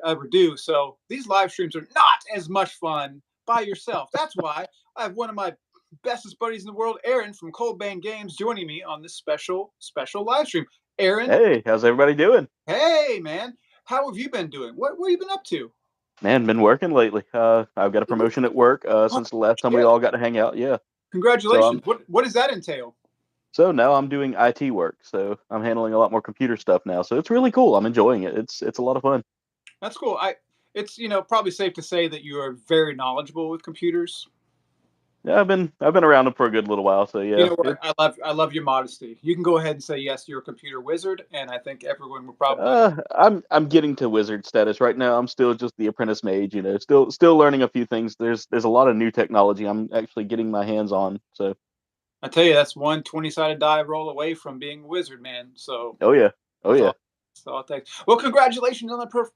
ever do. So these live streams are not as much fun by yourself. That's why I have one of my bestest buddies in the world, Aaron from Kouldbayne Games, joining me on this special live stream. Aaron, Hey, how's everybody doing? hey man, how have you been doing? What have you been up to? Man, been working lately. I've got a promotion at work Oh, since the last time we shit. all got to hang out. Yeah. So Congratulations. I'm What does that entail? so now I'm doing IT work. So I'm handling a lot more computer stuff now. So it's really cool. I'm enjoying it. It's a lot of fun. That's cool. It's probably safe to say that you are very knowledgeable with computers. Yeah, I've been around them for a good little while. So You yeah, know what? it's I love your modesty. You can go ahead and say yes, you're a computer wizard, and I think everyone will probably. I'm getting to wizard status right now. I'm still just the apprentice mage. Still learning a few things. There's a lot of new technology I'm actually getting my hands on. So I tell you, that's one 20-sided die roll away from being a wizard, man. So oh yeah, oh that's yeah. all. That's all it takes. Well, congratulations on the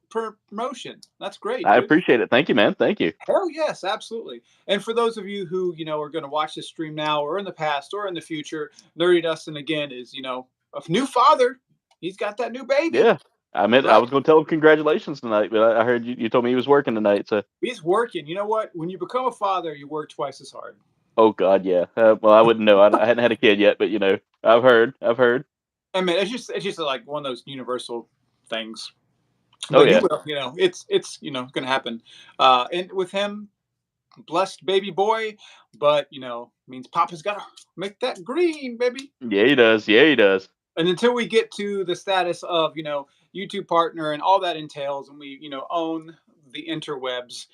promotion. That's great, I dude. appreciate it. Thank you, man. Thank you. Hell yes, absolutely. And for those of you who are going to watch this stream now, or in the past, or in the future, Nerdy Dustin again is a new father. He's got that new baby, Yeah. I right? was going to tell him congratulations tonight, but I heard you told me he was working tonight. So, He's working. You know what? When you become a father, you work twice as hard. oh God, yeah. Well, I wouldn't know. I hadn't had a kid yet, but I've heard. I mean, it's just like one of those universal things. Oh But you yeah, will, it's going to happen. And with him, blessed baby boy, but means Papa's got to make that green, baby. yeah, he does. Yeah, he does. And until we get to the status of YouTube partner and all that entails, and we own the interwebs,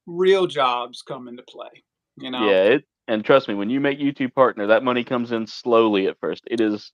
real jobs come into play. You know, Yeah, and trust me, when you make YouTube partner, that money comes in slowly at first. There's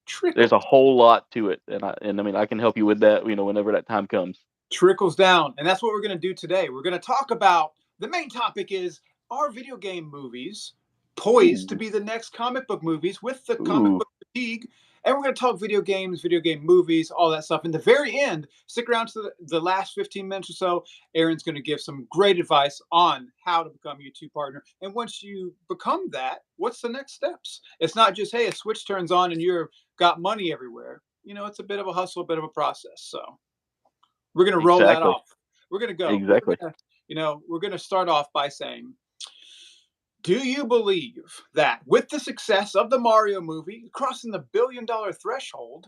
trickle a whole lot to it, and I mean I can help you with that. Whenever that time comes. trickles down, and that's what we're going to do today. We're going to talk about the main topic is, are video game movies poised to Ooh, be the next comic book movies with the comic ooh, book fatigue? And we're going to talk video games, video game movies, all that stuff. In the very end, stick around to the last 15 minutes or so. Aaron's going to give some great advice on how to become a YouTube partner. And once you become that, what's the next steps? It's not just, hey, a switch turns on and you're got money everywhere. It's a bit of a hustle, a bit of a process. So we're going to roll that exactly, off. We're going to go. We're exactly. going to, we're going to start off by saying, do you believe that with the success of the Mario movie crossing the $1 billion threshold,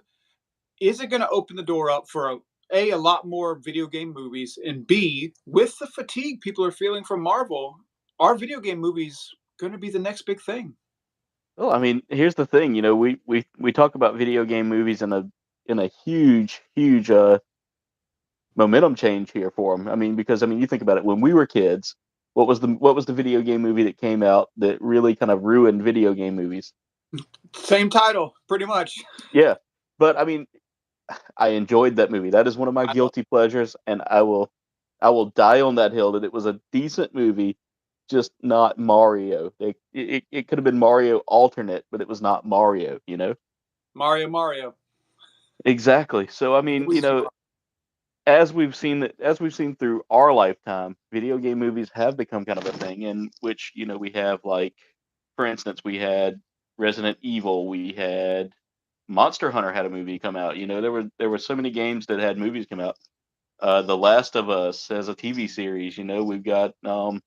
is it going to open the door up for a lot more video game movies, and B, with the fatigue people are feeling from Marvel, are video game movies going to be the next big thing? Well, I mean, here's the thing. We talk about video game movies in a huge momentum change here for them. I mean, because you think about it. When we were kids, what was the video game movie that came out that really kind of ruined video game movies? Same title, pretty much. Yeah, but I mean, I enjoyed that movie. That is one of my I love. guilty pleasures, and I will die on that hill that it was a decent movie, just not Mario. It could have been Mario alternate, but it was not Mario. Mario. Exactly. So I mean, Always Mario. as we've seen through our lifetime, video game movies have become kind of a thing, in which we have, like, for instance, we had Resident Evil, we had Monster Hunter had a movie come out. There were so many games that had movies come out. The Last of Us has a TV series. We've got God,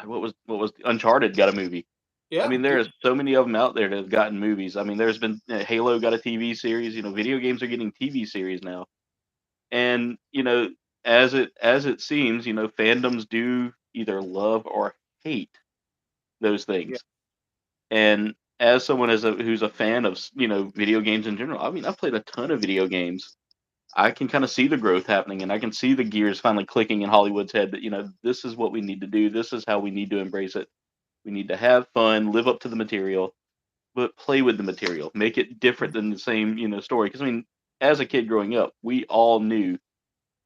what was Uncharted got a movie. I Yeah, mean, there's so many of them out there that have gotten movies. I mean, there's been Halo got a TV series. Video games are getting TV series now, and as it seems, fandoms do either love or hate those yeah. things. And as someone who's a fan of video games in general, I mean, I've played a ton of video games. I can kind of see the growth happening, and I can see the gears finally clicking in Hollywood's head that this is what we need to do. This is how we need to embrace it. We need to have fun, live up to the material, but play with the material, make it different than the same story. Because I mean, as a kid growing up, we all knew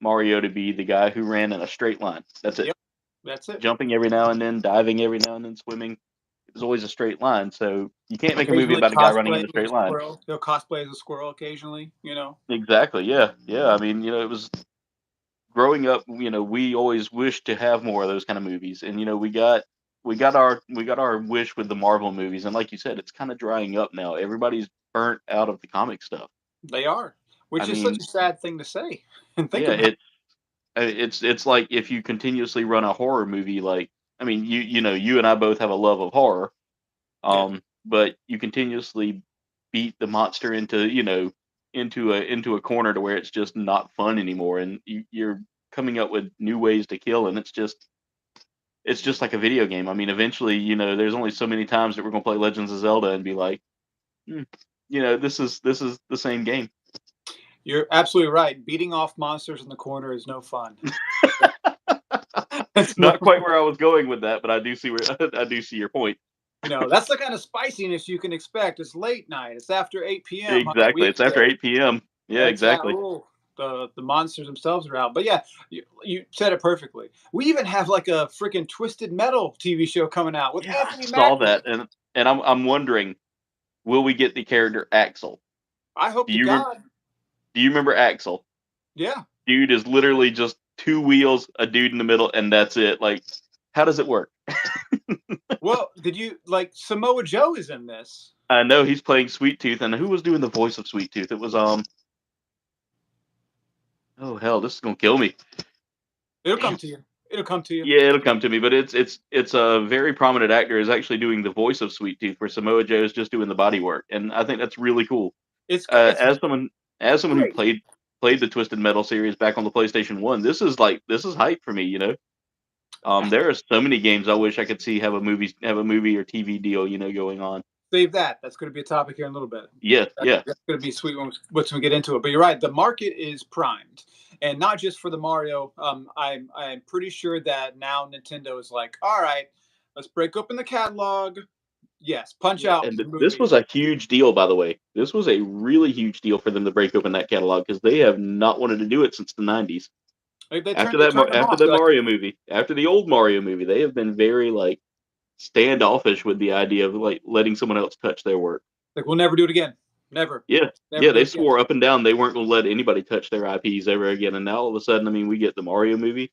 Mario to be the guy who ran in a straight line. That's it. Yep, that's it. Jumping every now and then, diving every now and then, swimming. It was always a straight line. So you can't make a movie Occasionally about a guy running cosplay in a as a straight line. squirrel. They'll cosplay as a squirrel occasionally. Exactly. Yeah. Yeah. I mean, it was growing up. We always wished to have more of those kind of movies, and we got our wish with the Marvel movies, and like you said, it's kind of drying up now. Everybody's burnt out of the comic stuff. They are, I which is such mean, a sad thing to say and think yeah, about. It's like if you continuously run a horror movie, like I mean, you and I both have a love of horror, Yeah. but you continuously beat the monster into into a corner to where it's just not fun anymore, and you're coming up with new ways to kill, and it's just like a video game. I mean, eventually, there's only so many times that we're gonna play Legends of Zelda and be like, "Hmm, this is the same game." You're absolutely right. Beating off monsters in the corner is no fun. It's no, Not quite where I was going with that, but I do see where I do see your point. that's the kind of spiciness you can expect. It's late night. It's after 8 p.m. on a Exactly. It's after weekday. 8 p.m. Yeah, It's that exactly. oh, the monsters themselves are out. But yeah, you said it perfectly. We even have like a freaking Twisted Metal TV show coming out with Yeah, I Anthony saw Mackie. that, and I'm wondering, will we get the character Axel? I hope Do to you rem- God. do you remember Axel? Yeah. Dude is literally just two wheels, a dude in the middle, and that's it. Like, how does it work? Well, did you like Samoa Joe is in this? I know he's playing Sweet Tooth, and who was doing the voice of Sweet Tooth? It was oh hell, this is gonna kill me. It'll come Damn. to you. It'll come to you. Yeah, it'll come to me, but it's a very prominent actor is actually doing the voice of Sweet Tooth, where Samoa Joe is just doing the body work, and I think that's really cool. It's As someone who great. played the Twisted Metal series back on the PlayStation One, this is hype for me. There are so many games I wish I could see have a movie or TV deal, going on. Save that. That's going to be a topic here in a little bit. Yeah, yeah, That's going to be sweet once we get into it. But you're right. The market is primed, and not just for the Mario. I'm pretty sure that now Nintendo is like, all right, let's break open the catalog. Yes, punch yeah. out And some this movies. was a huge deal, by the way. This was a really huge deal for them to break open that catalog because they have not wanted to do it since the '90s. Like, After they that, turned them after off. the They're like, Mario movie, after the old Mario movie, they have been very like standoffish with the idea of like letting someone else touch their work. we'll never do it again. Never, Yeah, never yeah, do they it again. swore up and down they weren't going to let anybody touch their IPs ever again, and now all of a sudden, I mean, we get the Mario movie.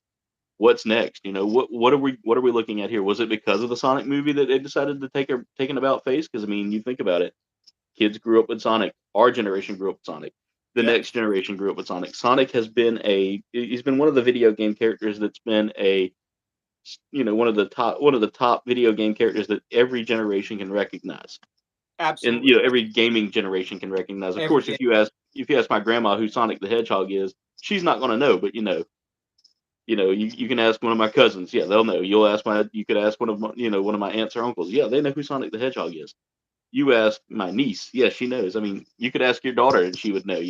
What's next? What are we looking at here? Was it because of the Sonic movie that they decided to take an about face? Because I mean, you think about it, kids grew up with Sonic. Our generation grew up with Sonic. The Yeah, next generation grew up with Sonic. Sonic has been he's been one of the video game characters that's been one of the top video game characters that every generation can recognize, and absolutely. every gaming generation can recognize. Of Every course, game. if you ask my grandma who Sonic the Hedgehog is, she's not going to know. But you can ask one of my cousins, yeah, they'll know. You could ask one of my aunts or uncles, yeah, they know who Sonic the Hedgehog is. You ask my niece, yeah, she knows. I mean, you could ask your daughter and she would know.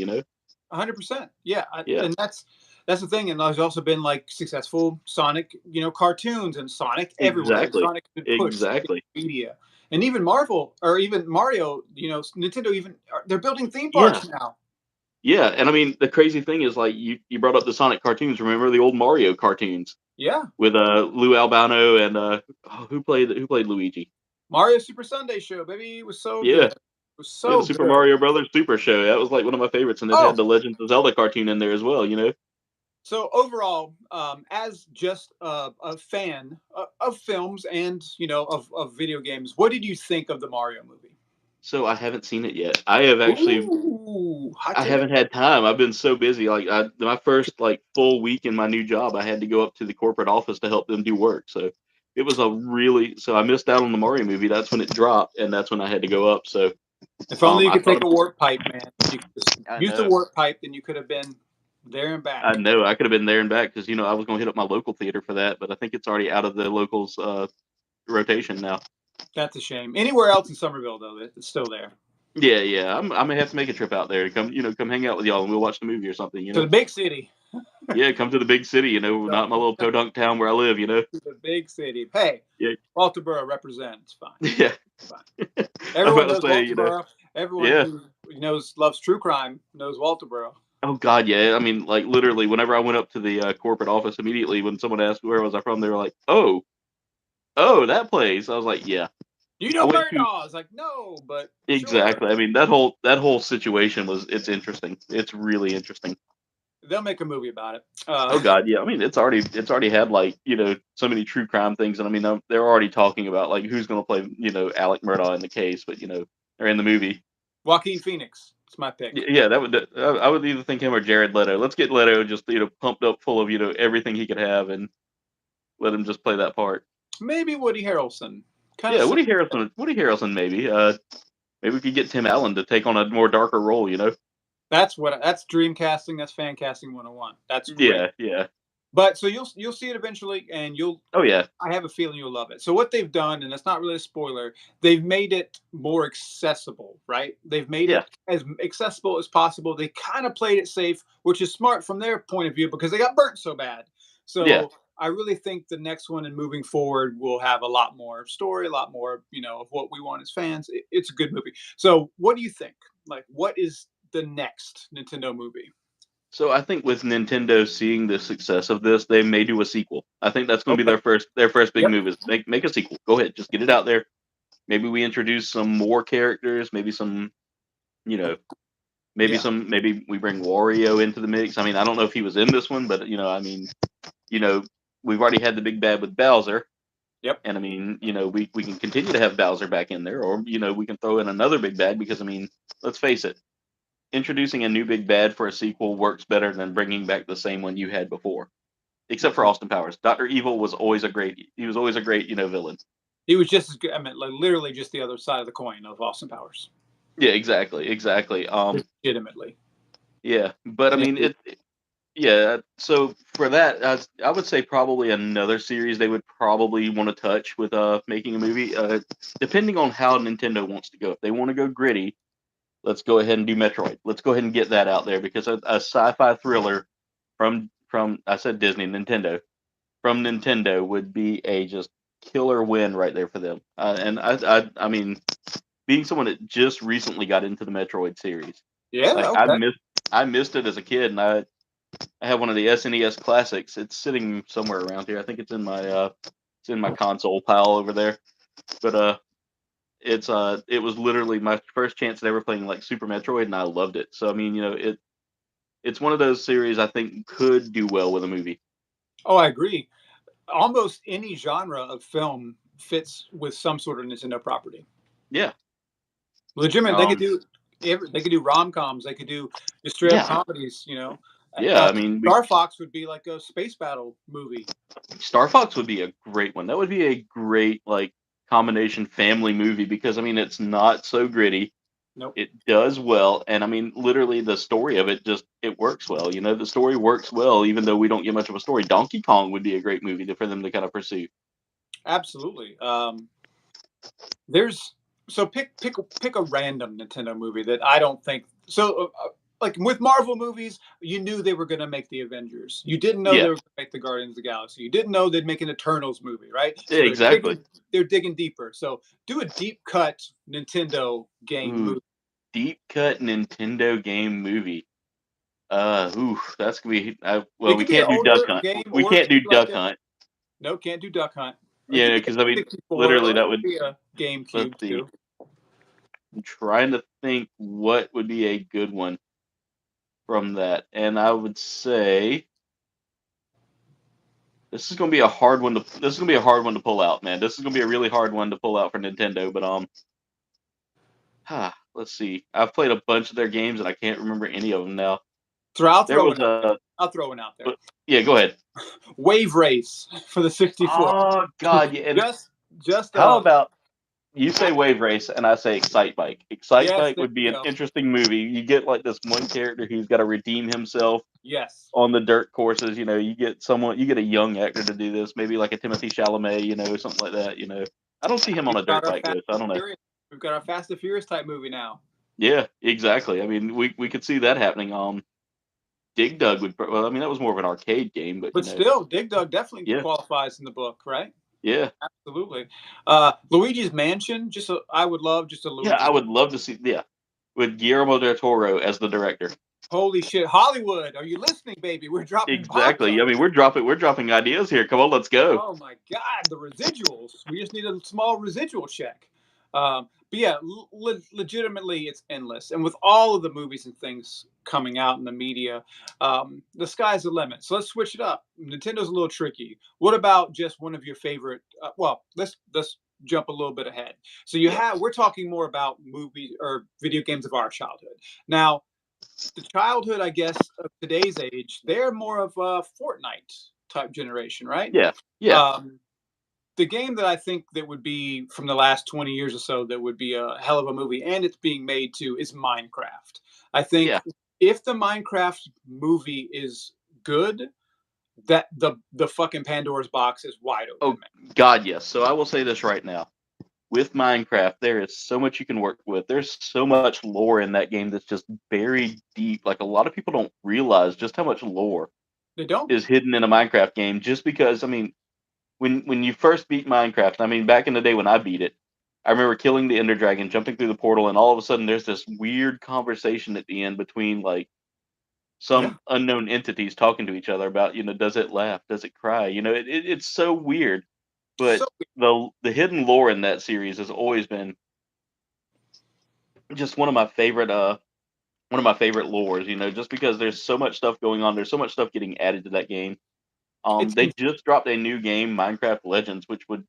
100%. Yeah, Yeah, and that's the thing. And there's also been like successful Sonic, cartoons and Sonic everywhere. And exactly, Sonic has been pushed in exactly. media, and even Marvel or even Mario. Nintendo even they're building theme Yeah, parks now. yeah. And I mean, the crazy thing is, like, you brought up the Sonic cartoons. Remember the old Mario cartoons Yeah, with Lou Albano and who played Luigi? Mario Super Sunday Show, baby, it was so Yeah, good. It was yeah, the so Super good. Mario Brothers Super Show. That was like one of my favorites, and it had Oh, the Legends of Zelda cartoon in there as well. so overall, as just a fan of films and of video games, what did you think of the Mario movie? So I haven't seen it yet. I Hot take. haven't had time. I've been so busy. Like my first like full week in my new job, I had to go up to the corporate office to help them do work. So it was so I missed out on the Mario movie. That's when it dropped, and that's when I had to go up. So If only you I could take thought a warp pipe, man. You could just I use the know. warp pipe, then you could have been there and I back. know I could have been there and back because I was going to hit up my local theater for that, but I think it's already out of the locals rotation now. That's a shame. Anywhere else in Somerville, though, it's still there. Yeah, yeah. I may have to make a trip out there to come hang out with y'all and we'll watch the movie or something. To the big city. Yeah, come to the big city. Not my little podunk town where I live. To the big city. Hey, Yeah, Walterboro represents. Fine. yeah. Fine. I'm Everyone about to knows say, Walterboro. Everyone yeah. who loves true crime knows Walterboro. Oh God, yeah. I mean, like literally, whenever I went up to the corporate office, immediately when someone asked where was I from, they were like, "Oh, oh, that place." I was like, "Yeah." You I know went to Murdaugh. It's like, no, but sure. exactly. I mean, that whole situation it's interesting. It's really interesting. They'll make a movie about it. Oh God, yeah. I mean, it's already had like so many true crime things, and I mean they're already talking about like who's going to play Alec Murdaugh in the case, but or in the movie. Joaquin Phoenix. It's my pick. Yeah, that would. I would either think him or Jared Leto. Let's get Leto just pumped up full of everything he could have, and let him just play that part. Maybe Woody Harrelson. Kind of Yeah, same. Woody Harrelson. Woody Harrelson, maybe. Maybe we could get Tim Allen to take on a more darker role. That's dream casting. That's fan casting 101. That's great. Yeah, yeah. But so you'll see it eventually, and you'll. Oh yeah, I have a feeling you'll love it. So what they've done, and it's not really a spoiler, they've made it more accessible, right? They've made yeah, it as accessible as possible. They kind of played it safe, which is smart from their point of view because they got burnt so bad. yeah. So I really think the next one and moving forward will have a lot more story, a lot more, of what we want as fans. It's a good movie. So what do you think? Like, what is the next Nintendo movie? So I think with Nintendo seeing the success of this, they may do a sequel. I think that's going to be Okay. their first big Yep. move is make a sequel. Go ahead, just get it out there. Maybe we introduce some more characters. Maybe some, you know, Yeah. maybe we bring Wario into the mix. I mean, I don't know if he was in this one, but I mean, you know, we've already had the big bad with Bowser, Yep. and I mean, we can continue to have Bowser back in there, or we can throw in another big bad because I mean, let's face it, introducing a new big bad for a sequel works better than bringing back the same one you had before. Except for Austin Powers, Doctor Evil was always a great. He was always a great, villain. He was just as good. I mean, like literally just the other side of the coin of Austin Powers. Yeah, exactly, exactly. Legitimately. Yeah, but I And mean, yeah. So for that, I would say probably another series they would probably want to touch with making a movie. Depending on how Nintendo wants to go. If they want to go gritty, let's go ahead and do Metroid. Let's go ahead and get that out there because a sci-fi thriller from I said Disney, Nintendo, from Nintendo would be a just killer win right there for them. And I mean, being someone that just recently got into the Metroid series, like yeah, okay. I missed it as a kid, and I have one of the SNES classics. It's sitting somewhere around here. I think it's in my console pile over there. But it was literally my first chance at ever playing like Super Metroid, and I loved it. So I mean, it's one of those series I think could do well with a movie. Oh, I agree. Almost any genre of film fits with some sort of Nintendo property. Yeah. Legitimate, Um. they could do rom coms, they could do just straight up Yeah. comedies. Yeah. I mean, Star Fox would be like a space battle movie. Star Fox would be a great one. That would be a great like combination family movie because I mean it's not so gritty. Nope, It does well, and I mean literally the story of it just it works well. The story works well, even though we don't get much of a story. Donkey Kong would be a great movie for them to kind of pursue. absolutely. There's so pick a random Nintendo movie that I don't think so. Like with Marvel movies, you knew they were going to make the Avengers. You didn't know they Yeah, were going to make the Guardians of the Galaxy. You didn't know they'd make an Eternals movie, right? yeah, So exactly. they're digging deeper. So do a deep cut Nintendo game Ooh, movie. deep cut Nintendo game movie. That's gonna be. Well, It we could be an can't do Duck older Hunt. game, We or it can't could do be like Duck a Hunt. no, can't do Duck Hunt. It Yeah, could be because a I mean, 64, literally or it that could would. be a Let's GameCube see. too. I'm trying to think what would be a good one from that, and I would say this is gonna be a hard one to. This is gonna be a hard one to pull out, man. This is gonna be a really hard one to pull out for Nintendo. But let's see. I've played a bunch of their games and I can't remember any of them now. So I'll There throw was it out there. a. I'll throw it out there. Yeah, go ahead. Wave Race for the 64. Oh God, yeah. And just just how about you say act- Wave Race and I say Excite Bike? Excite yes, Bike there would you be an go. interesting movie. You get like this one character who's got to redeem himself Yes. on the dirt courses. You get a young actor to do this, maybe like a Timothy Chalamet, something like that. I don't see him on We've a got dirt our bike Fast though, so I and don't know. Furious. We've got our Fast and Furious type movie now. Yeah, exactly. I mean, we could see that happening. Dig Dug would. Well, I mean, that was more of an arcade game, but But still, Dig Dug definitely yeah, qualifies in the book, right? yeah, Absolutely. Luigi's Mansion, I would love just a yeah. I Luigi's. would love to see. Yeah, with Guillermo del Toro as the director. Holy shit, Hollywood! Are you listening, baby? We're dropping bombs Exactly. on I you. mean, we're dropping ideas here. Come on, let's go. Oh my God, the residuals. We just need a small residual check. But yeah, legitimately, it's endless. And with all of the movies and things coming out in the media, the sky's the limit. So let's switch it up. Nintendo's a little tricky. What about just one of your favorite? Well, let's jump a little bit ahead. So Yeah, we're talking more about movies or video games of our childhood. Now, the childhood, I guess, of today's age, they're more of a Fortnite type generation, right? yeah, yeah. Um, the game that I think that would be from the last 20 years or so that would be a hell of a movie, and it's being made too, is Minecraft. I think Yeah. if the Minecraft movie is good, that the fucking Pandora's box is wide open, Oh God, yes. So I will say this right now. With Minecraft, there is so much you can work with. There's so much lore in that game that's just buried deep. Like a lot of people don't realize just how much lore They don't. is hidden in a Minecraft game. Just because, I mean, when you first beat Minecraft, I mean, back in the day when I beat it, I remember killing the Ender Dragon, jumping through the portal, and all of a sudden there's this weird conversation at the end between like Yeah. some unknown entities talking to each other about, does it laugh, does it cry? It's so weird. But So the hidden lore in that series has always been just one of my favorite lores, just because there's so much stuff going on, there's so much stuff getting added to that game. it's They just dropped a new game, Minecraft Legends, which would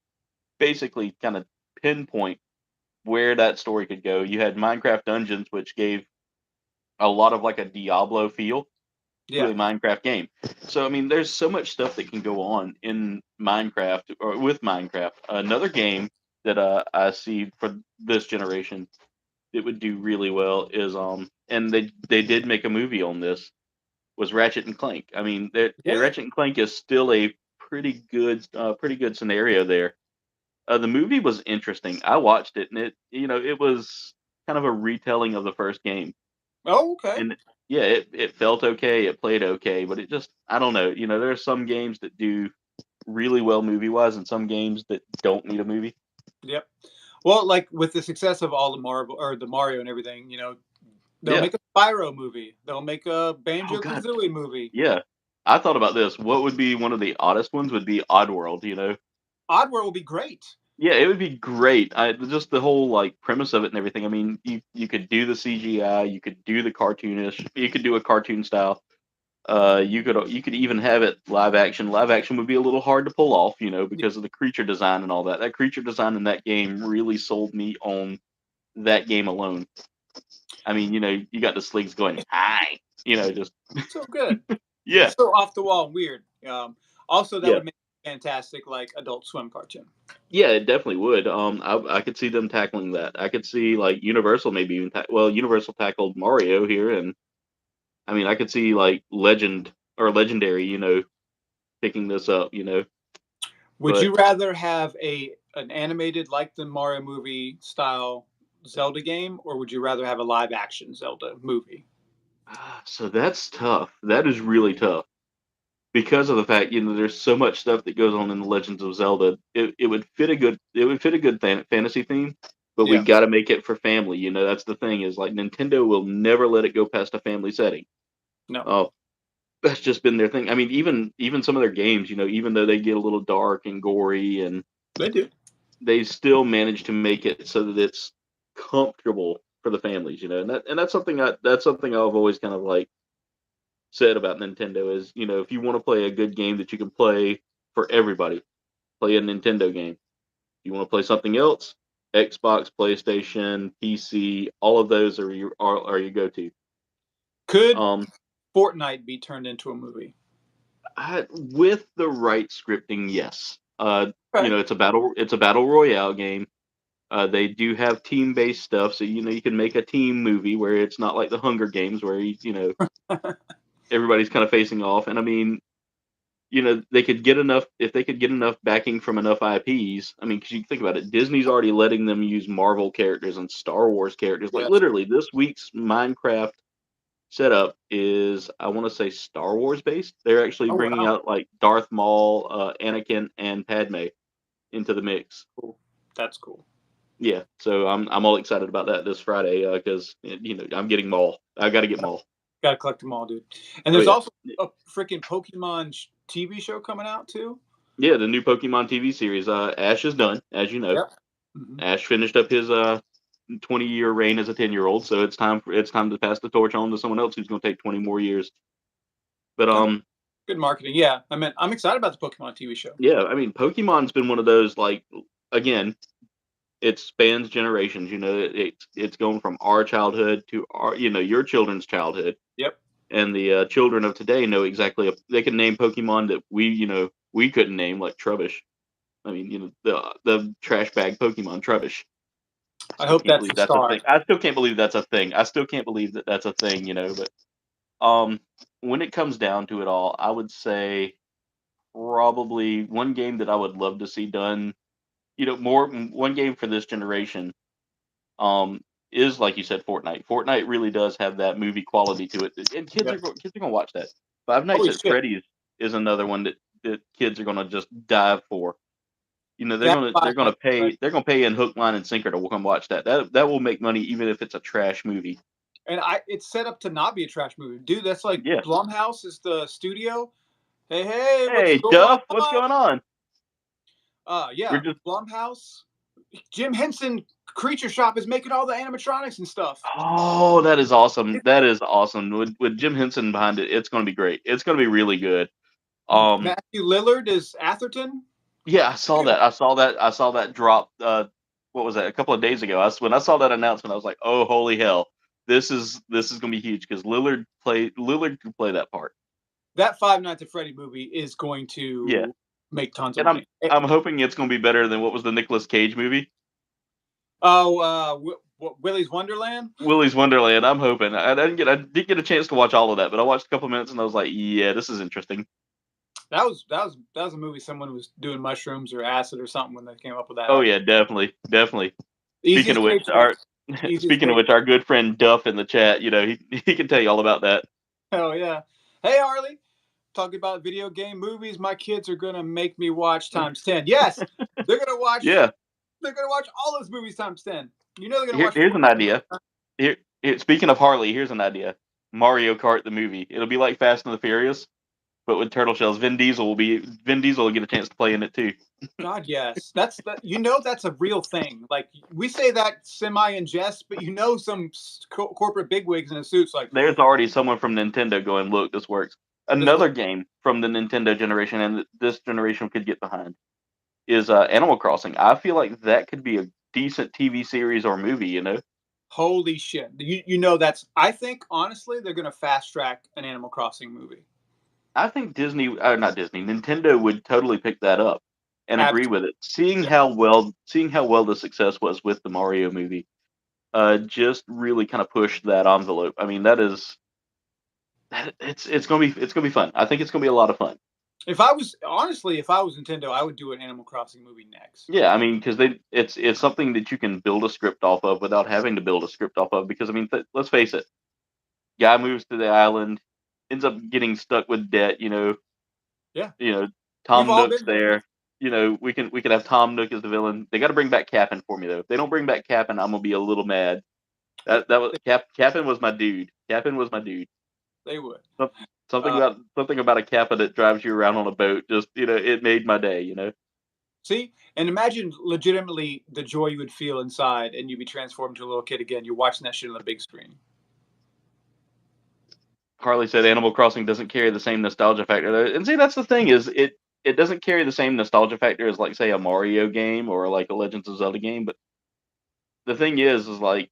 basically kind of pinpoint where that story could go. You had Minecraft Dungeons, which gave a lot of like a Diablo feel to yeah, a Minecraft game. So I mean, there's so much stuff that can go on in Minecraft or with Minecraft. Another game that I see for this generation that would do really well is and they did make a movie on this, was Ratchet and Clank. I mean, yeah. Ratchet and Clank is still a pretty good scenario there. The movie was interesting. I watched it, and it was kind of a retelling of the first game, Oh, okay. and yeah, it felt okay, it played okay, but it just, I don't know. There are some games that do really well movie wise, and some games that don't need a movie. Yep. Well, like with the success of all the Marvel or the Mario and everything, they'll Yeah. make a Spyro movie. They'll make a Oh Banjo God. Kazooie movie. Yeah. I thought about this. What would be one of the oddest ones would be Oddworld. Oddworld will be great. Yeah, it would be great. Just the whole like premise of it and everything. I mean, you could do the CGI, you could do the cartoonish, you could do a cartoon style. You could even have it live action. Live action would be a little hard to pull off, Yeah. because of the creature design and all that. That creature design in that game really sold me on that game alone. I mean, you got the sligs going, hi, just So good. yeah, It's so off the wall and weird. Also, that yeah. would make a fantastic like Adult Swim cartoon. Yeah, it definitely would. I could see them tackling that. I could see like Universal maybe even Universal tackled Mario here, and I mean I could see like Legend or Legendary, picking this up, Would but you rather have a an animated like the Mario movie style Zelda game, or would you rather have a live action Zelda movie? so that's tough. That is really tough because of the fact there's so much stuff that goes on in the Legends of Zelda. It would fit a good fantasy theme, but we Yeah. got to make it for family. That's the thing is like Nintendo will never let it go past a family setting. No, Oh, that's just been their thing. I mean, even some of their games, even though they get a little dark and gory, and they do. they still manage to make it so that it's comfortable for the families. And that's something I've always kind of like said about Nintendo is, if you want to play a good game that you can play for everybody, play a Nintendo game. If you want to play something else, Xbox, PlayStation, PC, all of those are your go to. Could Um, Fortnite be turned into a movie? with the right scripting, yes. Okay. It's a battle royale game. They do have team based stuff, so you can make a team movie where it's not like the Hunger Games where everybody's kind of facing off. And I mean, they could get enough if they could get enough backing from enough IPs. I mean, because you think about it, Disney's already letting them use Marvel characters and Star Wars characters. Like Yes. literally, this week's Minecraft setup is, I want to say, Star Wars based. They're actually Oh bringing wow. out like Darth Maul, Anakin, and Padme into the mix. Cool. That's cool. Yeah, so I'm all excited about that this Friday because I'm getting Maul. I got to get Maul. Got to collect them all, dude. And Oh there's yeah, also a freaking Pokemon TV show coming out too. yeah. The new Pokemon TV series. Ash is done, as you know. Yep. Hmm. Ash finished up his 20-year reign as a 10-year-old, so it's time to pass the torch on to someone else who's going to take 20 more years. But Okay. Good marketing. Yeah. I mean, I'm excited about the Pokemon TV show. yeah, I mean, Pokemon's been one of those like again it spans generations. It's going from our childhood to our, your children's childhood, Yep. and the children of today know exactly. They can name Pokemon that we couldn't name, like Trubbish. I mean, the trash bag Pokemon Trubbish. I I still hope can't that's believe the that's a star. thing. I still can't believe that's a thing. I still can't believe that that's a thing. But um, when it comes down to it all, I would say probably one game that I would love to see done. One game for this generation. Um, is like you said, Fortnite. Fortnite really does have that movie quality to it, and kids Yep. are kids are gonna watch that. Five Nights Holy at shit. Freddy's is another one that kids are gonna just dive for. They're That gonna Five they're gonna Nights at pay Freddy's. they're gonna pay in hook, line, and sinker to come watch that. That will make money even if it's a trash movie. And it's set up to not be a trash movie. Dude, that's like Yeah. Blumhouse is the studio. Hey, hey, what's Hey, going Duff, what's on? going on? We're Yeah, just Blumhouse. Jim Henson Creature Shop is making all the animatronics and stuff. Oh, that is awesome. That is awesome. With Jim Henson behind it, it's gonna be great. It's gonna be really good. Um, Matthew Lillard is Atherton. yeah, I saw Dude, that. I saw that drop. What was that? A couple of days ago. When I saw that announcement, I was like, "Oh, holy hell! This is gonna be huge," because Lillard could play that part. that Five Nights at Freddy movie is going Yeah, to make tons of and I'm money. I'm hoping it's gonna be better than what was the Nicolas Cage movie, Oh, Willy's Wonderland. Willy's Wonderland. I'm hoping. I didn't get a chance to watch all of that, but I watched a couple minutes and I was like, "Yeah, this is interesting." That was a movie someone was doing mushrooms or acid or something when they came up with that Oh idea. yeah, definitely, definitely. Speaking Easiest of way which, to make easiest speaking of way. which, our good friend Duff in the chat, he can tell you all about that. Hell yeah. Hey Harley, talking about video game movies. My kids are gonna make me watch times 10. Yes, they're gonna watch. Yeah. They're gonna watch all those movies times 10. You know they're gonna Here, watch here's an Fortnite a idea. million times. Speaking of Harley, here's an idea. Mario Kart the movie. It'll be like Fast and the Furious, but with turtle shells. Vin Diesel will get a chance to play in it too. God, yes. That's that. You know that's a real thing. Like we say that semi in jest, but some corporate bigwigs in a suits like There's already someone from Nintendo going, look, this works. this. Another game from the Nintendo generation and this generation could get behind is Animal Crossing. I feel like that could be a decent TV series or movie. Holy shit! You know that's. I think honestly they're gonna fast track an Animal Crossing movie. I think not Disney, Nintendo would totally pick that up and agree with Absolutely. it. Seeing Yeah. how well the success was with the Mario movie, just really kind of pushed that envelope. I mean, it's gonna be fun. I think it's gonna be a lot of fun. If I was Nintendo, I would do an Animal Crossing movie next. Yeah, I mean, because it's something that you can build a script off of without having to build a script off of. Because I mean, let's face it, guy moves to the island, ends up getting stuck with debt. Yeah, You know, we've Tom all Nook's been there. there. We can have Tom Nook as the villain. They got to bring back Cap'n for me though. If they don't bring back Cap'n, I'm gonna be a little mad. They, That was Cap'n was my dude. Cap'n was my dude. they would. Some- Something Uh, about a Kappa that drives you around on a boat. Just it made my day. See, and imagine legitimately the joy you would feel inside, and you'd be transformed to a little kid again. You're watching that shit on the big screen. Harley said Animal Crossing doesn't carry the same nostalgia factor. And see, that's the thing is it doesn't carry the same nostalgia factor as like say a Mario game or like a Legends of Zelda game. But the thing is like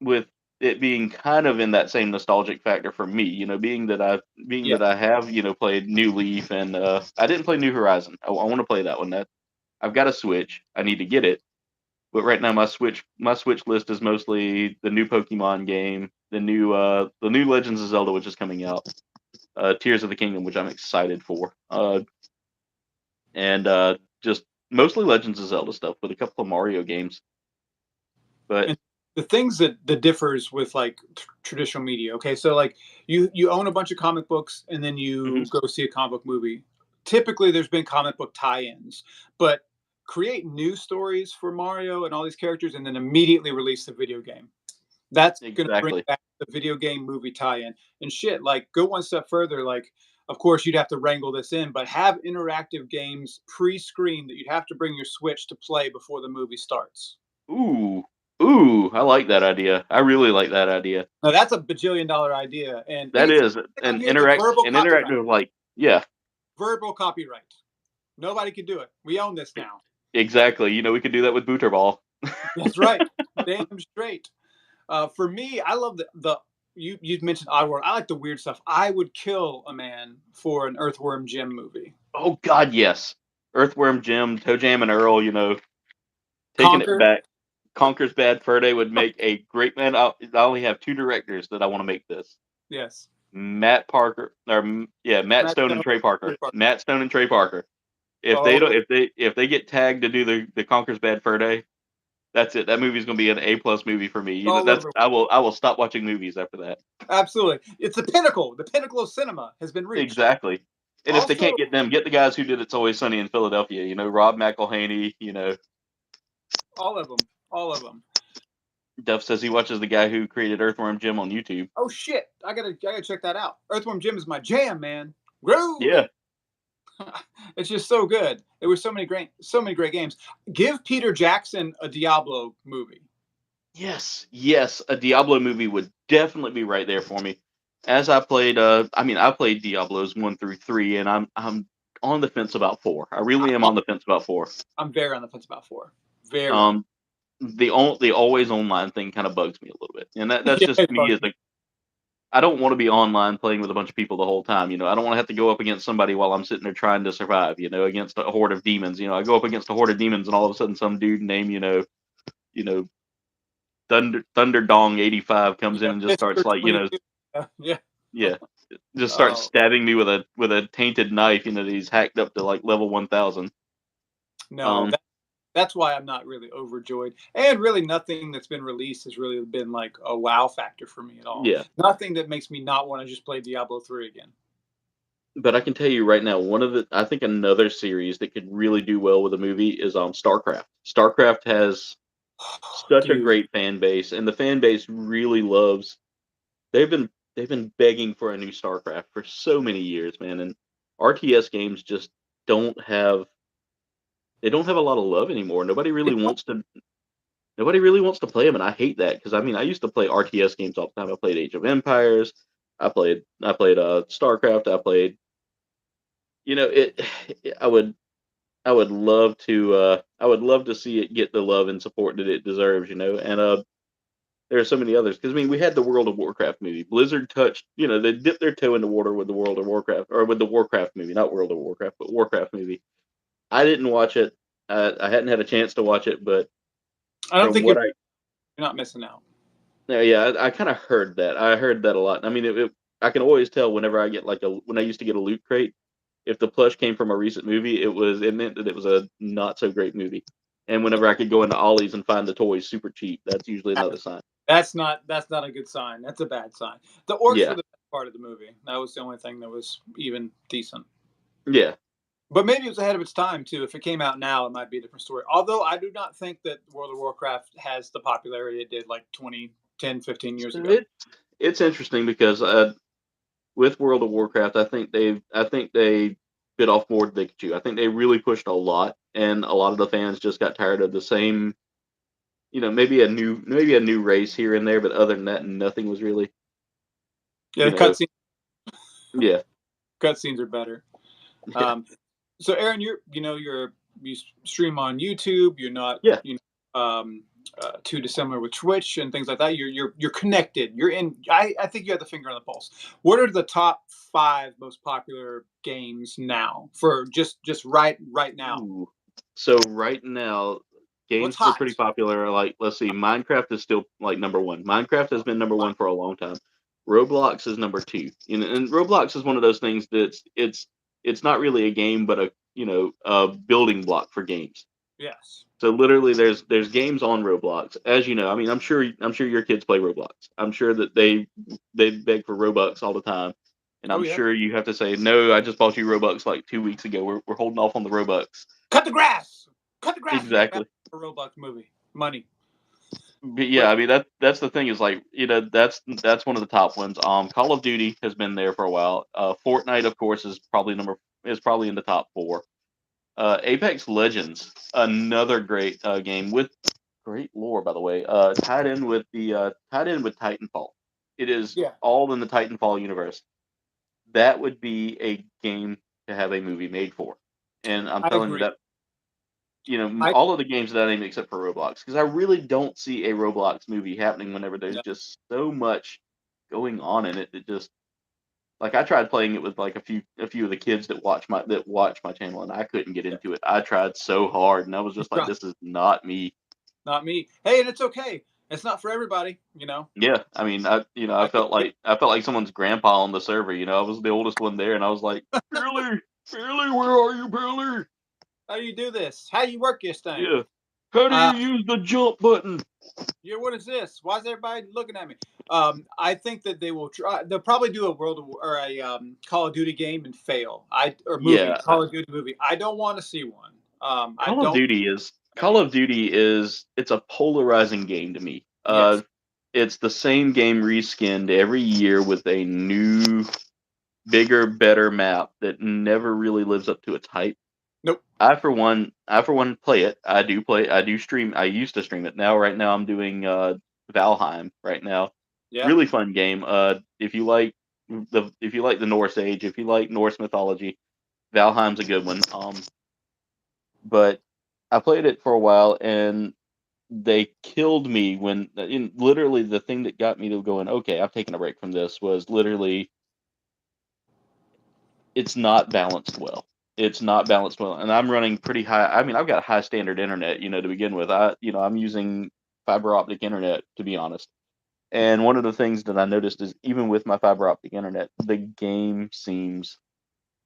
with it being kind of in that same nostalgic factor for me, being Yeah, that I have played New Leaf and I didn't play New Horizon. I want to play that one. That I've got a Switch. I need to get it. But right now my Switch list is mostly the new Pokemon game, the new Legends of Zelda which is coming out, Tears of the Kingdom which I'm excited for, and just mostly Legends of Zelda stuff with a couple of Mario games. But and the things that differs with like traditional media. Okay, so like you own a bunch of comic books, and then mhm, you go see a comic book movie. Typically, there's been comic book tie-ins, but create new stories for Mario and all these characters, and then immediately release the video game. That's gonna bring exactly. back the video game movie tie-in and shit. Like, go one step further. Like, of course, you'd have to wrangle this in, but have interactive games pre-screened that you'd have to bring your Switch to play before the movie starts. Ooh, ooh, I like that idea. I really like that idea. Now that's a bajillion-dollar idea, and That it's is on an here the verbal copyright. interactive like yeah, Verbal copyright. Nobody can do it. We own this now. exactly. We could do that with Booter Ball. That's right. Damn straight. For me, I love the you mentioned Oddworld. I like the weird stuff. I would kill a man for an Earthworm Jim movie. Oh God, yes. Earthworm Jim, Toe Jam and Earl, taking it Conquer. back. Conker's Bad Fur Day would make a great man. I only have two directors that I want to make this. Yes. Matt Parker, or yeah, Matt Matt Stone and Stone. Trey Parker. Trey Parker. Matt Stone and Trey Parker. If they don't, Oh if they get tagged to do the Conker's Bad Fur Day, that's it. That movie's gonna be an A+ movie for me. all That's over. I will stop watching movies after that. Absolutely. It's the pinnacle. The pinnacle of cinema has been reached. Exactly. And if they Also, can't get them, get the guys who did It's Always Sunny in Philadelphia. Rob McElhaney. all of them. All of them. Duff says he watches the guy who created Earthworm Jim on YouTube. Oh shit! I gotta check that out. Earthworm Jim is my jam, man. Groovy. Yeah. It's just so good. There were so many great games. Give Peter Jackson a Diablo movie. Yes. Yes. A Diablo movie would definitely be right there for me. As I played, I played Diablos 1 through 3, and I'm on the fence about 4. I really am I, on the fence about 4. I'm very on the fence about 4. Very. Um, the always online thing kind of bugs me a little bit, and that's Yeah, just it me bugs as me. a I don't want to be online playing with a bunch of people the whole time. I don't want to have to go up against somebody while I'm sitting there trying to survive. Against a horde of demons. I go up against a horde of demons, and all of a sudden, some dude named you know Thunder Dong 85 comes in Yeah, and just starts Pittsburgh like 22. Yeah. yeah, just starts Oh stabbing me with a tainted knife. That he's hacked up to like level 1000. no, Um, that's why I'm not really overjoyed. And really, nothing that's been released has really been like a wow factor for me at all. yeah, Nothing that makes me not want to just play Diablo 3 again. but I can tell you right now, I think another series that could really do well with a movie is StarCraft. StarCraft has such a Dude, great fan base, and the fan base really loves. They've been begging for a new StarCraft for so many years, man, and RTS games just don't have they don't have a lot of love anymore. Nobody really wants to play them, and I hate that because I used to play RTS games all the time. I played Age of Empires, I played StarCraft, I played it. I would I would love to see it get the love and support that it deserves, and there are so many others because we had the World of Warcraft movie. Blizzard touched, they dipped their toe in the water with the World of Warcraft or with the Warcraft movie, not World of Warcraft, but Warcraft movie. I didn't watch it. I hadn't had a chance to watch it, but I don't from think what you're not missing out. yeah, I kind of heard that. I heard that a lot. I mean, I can always tell whenever I get when I used to get a loot crate, if the plush came from a recent movie, it meant that it was a not so great movie. And whenever I could go into Ollie's and find the toys super cheap, that's usually another sign. That's not a good sign. That's a bad sign. The orcs were Yeah, the best part of the movie. That was the only thing that was even decent. yeah. But maybe it was ahead of its time too. If it came out now, it might be a different story. Although I do not think that World of Warcraft has the popularity it did like 20, 10, 15 years So ago. it's interesting because with World of Warcraft, I think they bit off more than they could chew. I think they really pushed a lot, and a lot of the fans just got tired of the same. Maybe a new race here and there, but other than that, nothing was really. Yeah, You the know, yeah, cutscenes are better. yeah, Um, so Aaron, you stream on YouTube. You're not yeah. too dissimilar with Twitch and things like that. You're connected. You're in. I think you have the finger on the pulse. What are the top 5 most popular games now for just right now? Ooh. So right now, What's games that are pretty hot? popular are like, let's see, Minecraft is still like number one. Minecraft has been number one for a long time. Roblox is number two. And Roblox is one of those things it's not really a game, but a building block for games. Yes. So literally, there's games on Roblox, as you know. I mean, I'm sure your kids play Roblox. I'm sure that they beg for Robux all the time, and Oh I'm yeah. sure you have to say, no, I just bought you Robux like 2 weeks ago. We're holding off on the Robux. Cut the grass. Cut the grass. Is Exactly. a Roblox movie. Money. But yeah, But I mean that's the thing is like that's one of the top ones. Call of Duty has been there for a while. Fortnite, of course, is probably in the top four. Apex Legends, another great game with great lore, by the way. Tied in with Titanfall. It is yeah, all in the Titanfall universe. That would be a game to have a movie made for, and I'm I telling you agree. that. I all of the games that I named except for Roblox, because I really don't see a Roblox movie happening whenever there's no, just so much going on in it. It just like I tried playing it with like a few of the kids that watch my channel, and I couldn't get yeah, into it. I tried so hard, and I was you just like, try. this is not me. Not me. Hey, and it's okay. It's not for everybody. Yeah, I mean, I I get felt like someone's grandpa on the server. I was the oldest one there, and I was like, Billy, Billy, where are you, Billy? how do you do this? How do you work this thing? Yeah, how do you Uh, use the jump button? yeah. What is this? Why is everybody looking at me? I think that they will try. They'll probably do a World of War or a Call of Duty game and fail. Or movie Yeah, Call of Duty movie. I don't want to see one. I Call of don't. Duty is That'd Call be of Duty is it's a polarizing game to me. yes. It's the same game reskinned every year with a new, bigger, better map that never really lives up to its hype. Nope. I for one play it. I do play. I do stream. I used to stream it. Right now, I'm doing Valheim right now. Yeah. Really fun game. If you like the Norse Age, if you like Norse mythology, Valheim's a good one. But I played it for a while, and they killed me literally the thing that got me to going, okay, I've taken a break from this was literally it's not balanced well. It's not balanced well, and I'm running pretty high. I mean, I've got high standard internet, to begin with. I'm using fiber optic internet to be honest. And one of the things that I noticed is even with my fiber optic internet, the game seems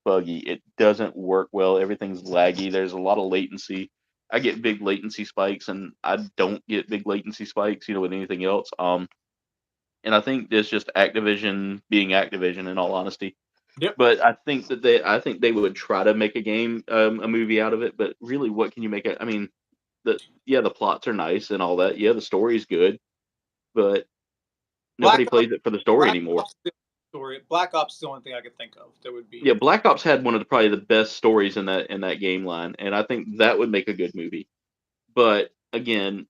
buggy. It doesn't work well. Everything's laggy. There's a lot of latency. I get big latency spikes, and I don't get big latency spikes, with anything else. And I think it's just Activision being Activision, in all honesty. Yep. But I think they would try to make a movie out of it. But really, what can you make it? I mean, the plots are nice and all that. Yeah, the story's good, but nobody Black Ops. plays it for the story Black anymore. Ops story. Black Ops is the only thing I could think of that would Yeah, be. Black Ops had one of probably the best stories in that game line, and I think that would make a good movie. But again,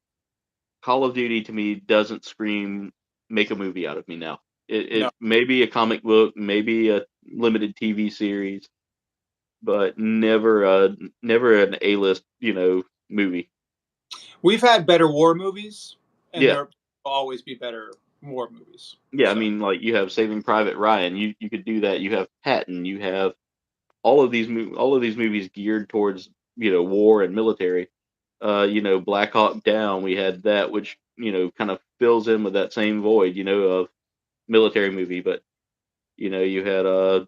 Call of Duty to me doesn't scream make a movie out of me now. No. It may be a comic book, maybe a limited TV series, but never an A-list, movie. We've had better war movies, and Yeah. there will always be better war movies. Yeah, I So mean, like you have Saving Private Ryan, you could do that. You have Patton, you have all of these movies geared towards, war and military. Black Hawk Down, we had that, which, kind of fills in with that same void, of military movie. But, you had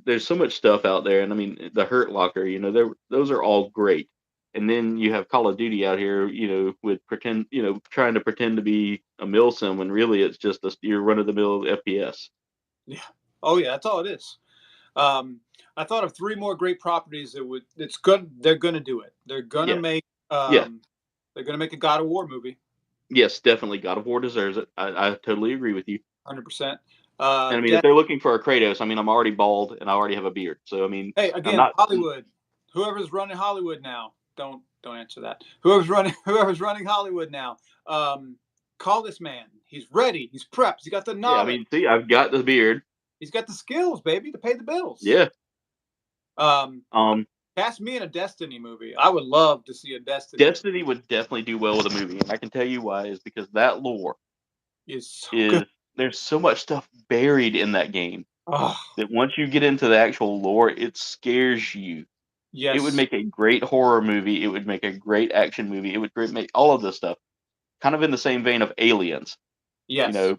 there's so much stuff out there, and I mean, the Hurt Locker, those are all great. And then you have Call of Duty out here, with trying to pretend to be a milsim when really it's just your run of the mill FPS. yeah. Oh yeah, that's all it is. Um, I thought of three more great properties that would. It's good. They're gonna do it. They're gonna Yeah, make. yeah, They're gonna make a God of War movie. yes, definitely. God of War deserves it. I totally agree with you. 100%. And I mean, if Death. they're looking for a Kratos, I mean, I'm already bald and I already have a beard, so I mean, Hey, I'm again, not. Hollywood. Whoever's running Hollywood now, don't answer that. Whoever's running Hollywood now. Um, call this man. He's ready. He's prepped. He's got the Yeah, I knowledge. mean, see, I've got the beard. He's got the skills, baby, to pay the bills. Yeah. Um, Um, cast me in a Destiny movie. I would love to see a Destiny movie. Destiny would definitely do well with a movie, and I can tell you why is because that lore It's so good. is there's so much stuff buried in that game Oh, that once you get into the actual lore, it scares you. It would yes, make a great horror movie. It would make a great action movie. It would make all of this stuff kind of in the same vein of Aliens. You yes, know,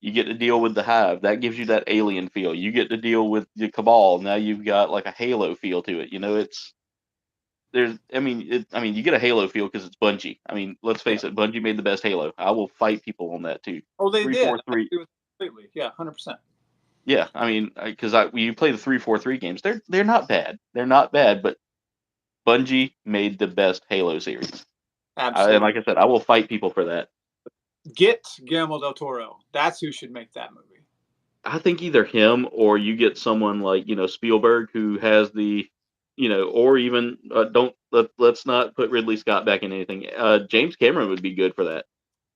you get to deal with the Hive. That gives you that alien feel. You get to deal with the Cabal. Now you've got like a Halo feel to it. It's I mean, you get a Halo feel because it's Bungie. I mean, let's yeah. face it, Bungie made the best Halo. I will fight people on that too. Oh, they Three did. four I three. agree with you completely. Yeah, 100%. Yeah, I mean, because when you play the 343 games, they're not bad. They're not bad, but Bungie made the best Halo series. And Absolutely. like I said, I will fight people for that. Get Guillermo del Toro. That's who should make that movie. I think either him or you get someone like Spielberg who has or even let's not put Ridley Scott back in anything. James Cameron would be good for that.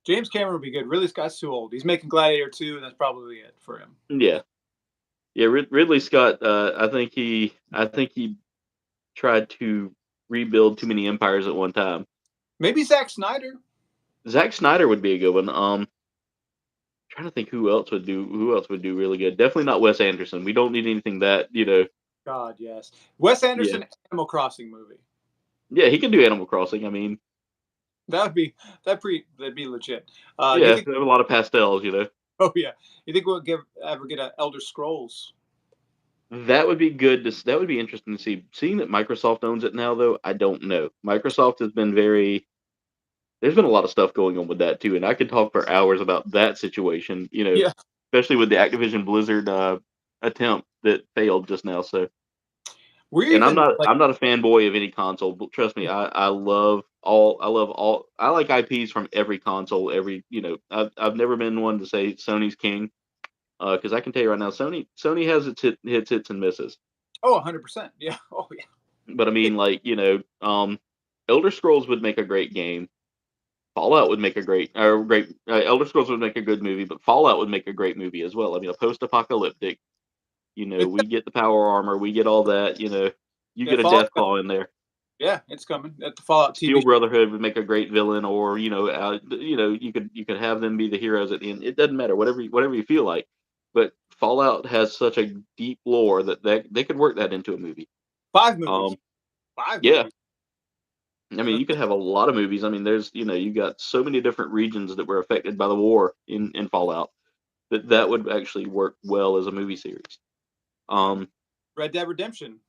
James Cameron would be good. Ridley Scott's too old. He's making Gladiator 2, and that's probably it for him. Yeah, yeah. Ridley Scott. I think he tried to. rebuild too many empires at one time. Maybe Zack Snyder. Zack Snyder would be a good one. Trying to think who else would do really good. Definitely not Wes Anderson. We don't need anything that God, yes. Wes yeah, Anderson Animal Crossing movie. yeah, he can do Animal Crossing. I mean, That would be that'd be legit. Do you yeah, think? they have a lot of pastels. Oh yeah. You think we'll ever get a Elder Scrolls? That would be good. That would be interesting to see. Seeing that Microsoft owns it now, though, I don't know. Microsoft has been very. There's been a lot of stuff going on with that too, and I could talk for hours about that situation. Yeah. Especially with the Activision Blizzard attempt that failed just now. So, We're and even like I'm not a fanboy of any console, but trust me, I like IPs from every console. I've never been one to say Sony's king, because I can tell you right now, Sony has its hits and misses. 100%. Yeah. Oh yeah. But I mean, like, Elder Scrolls would make a great game. Fallout would make a great. Elder Scrolls would make a good movie, but Fallout would make a great movie as well. I mean, a post-apocalyptic. It's We get the power armor, we get all that. You yeah, get a Fallout. Deathclaw in there. Yeah, it's coming. At the Fallout Steel TV. Brotherhood would make a great villain, or you could have them be the heroes at the end. It doesn't matter, whatever you feel like. But Fallout has such a deep lore that they could work that into a movie. 5 movies. Um, 5 movies. yeah, I mean, you could have a lot of movies. I mean, you got so many different regions that were affected by the war in Fallout that would actually work well as a movie series. Um, Red Dead Redemption.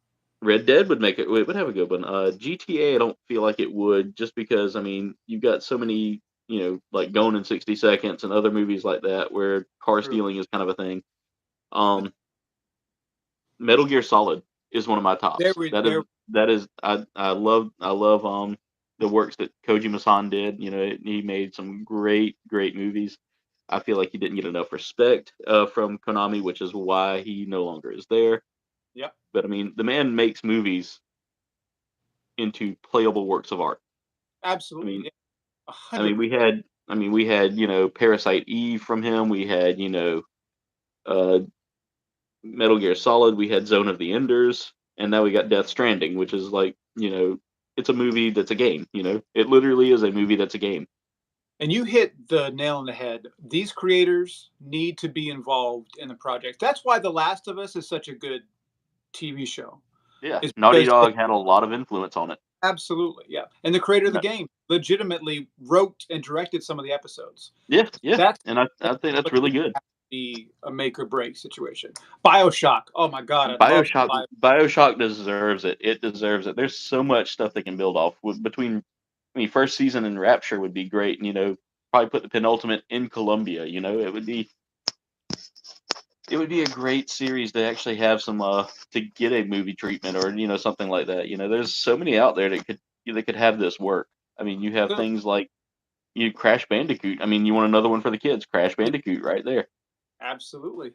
Red Dead would have a good one. GTA, I don't feel like it would, just because I mean, you've got so many, like Gone in 60 Seconds and other movies like that where car True. stealing is kind of a thing. Um, Metal Gear Solid is one of my There tops. we That is there. that is I love the works that Kojima-san did. He made some great movies. I feel like he didn't get enough respect from Konami, which is why he no longer is there. Yep. But I mean, the man makes movies into playable works of art. I Absolutely. mean, Yeah. a I hundred mean we percent. had I mean we had Parasite Eve from him. We had uh, Metal Gear Solid. We had Zone of the Enders, and now we got Death Stranding, which is like it's a movie that's a game. It literally is a movie that's a game. And you hit the nail on the head. These creators need to be involved in the project. That's why The Last of Us is such a good TV show. Yeah, Is Naughty because they Dog had a lot of influence on it. absolutely, yeah. And the creator of the No- game legitimately wrote and directed some of the episodes. Yeah, yeah, That's and I think that's really good. be a make or break situation. BioShock. Oh my god, I love Bioshock Bio. Bioshock deserves it. It deserves it. There's so much stuff they can build off between. I mean, first season in Rapture would be great, and probably put the penultimate in Colombia. It would be a great series to actually have some to get a movie treatment, or something like that. There's so many out there that could have this work. I mean, you have So, things like Crash Bandicoot. I mean, you want another one for the kids? Crash yeah, Bandicoot, right there. absolutely.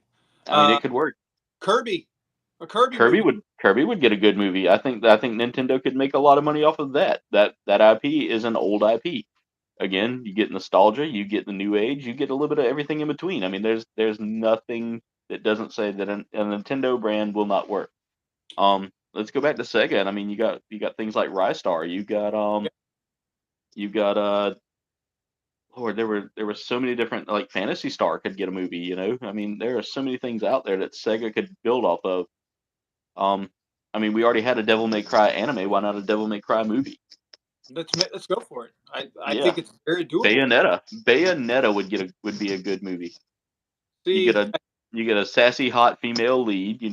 I mean, Uh, it could work. Kirby, a Kirby Kirby movie. would Kirby would get a good movie. I think Nintendo could make a lot of money off of that. That IP is an old IP. Again, you get nostalgia, you get the new age, you get a little bit of everything in between. I mean, there's nothing that doesn't say that a Nintendo brand will not work. Let's go back to Sega, and I mean, you got things like Rystar. Yeah, You got Lord, there were so many different, like Fantasy Star could get a movie. I mean, there are so many things out there that Sega could build off of. Um, I mean, we already had a Devil May Cry anime. Why not a Devil May Cry movie? let's go for it. I Yeah, think it's very doable. Bayonetta would be a good movie. You get See, a you get a sassy hot female lead. You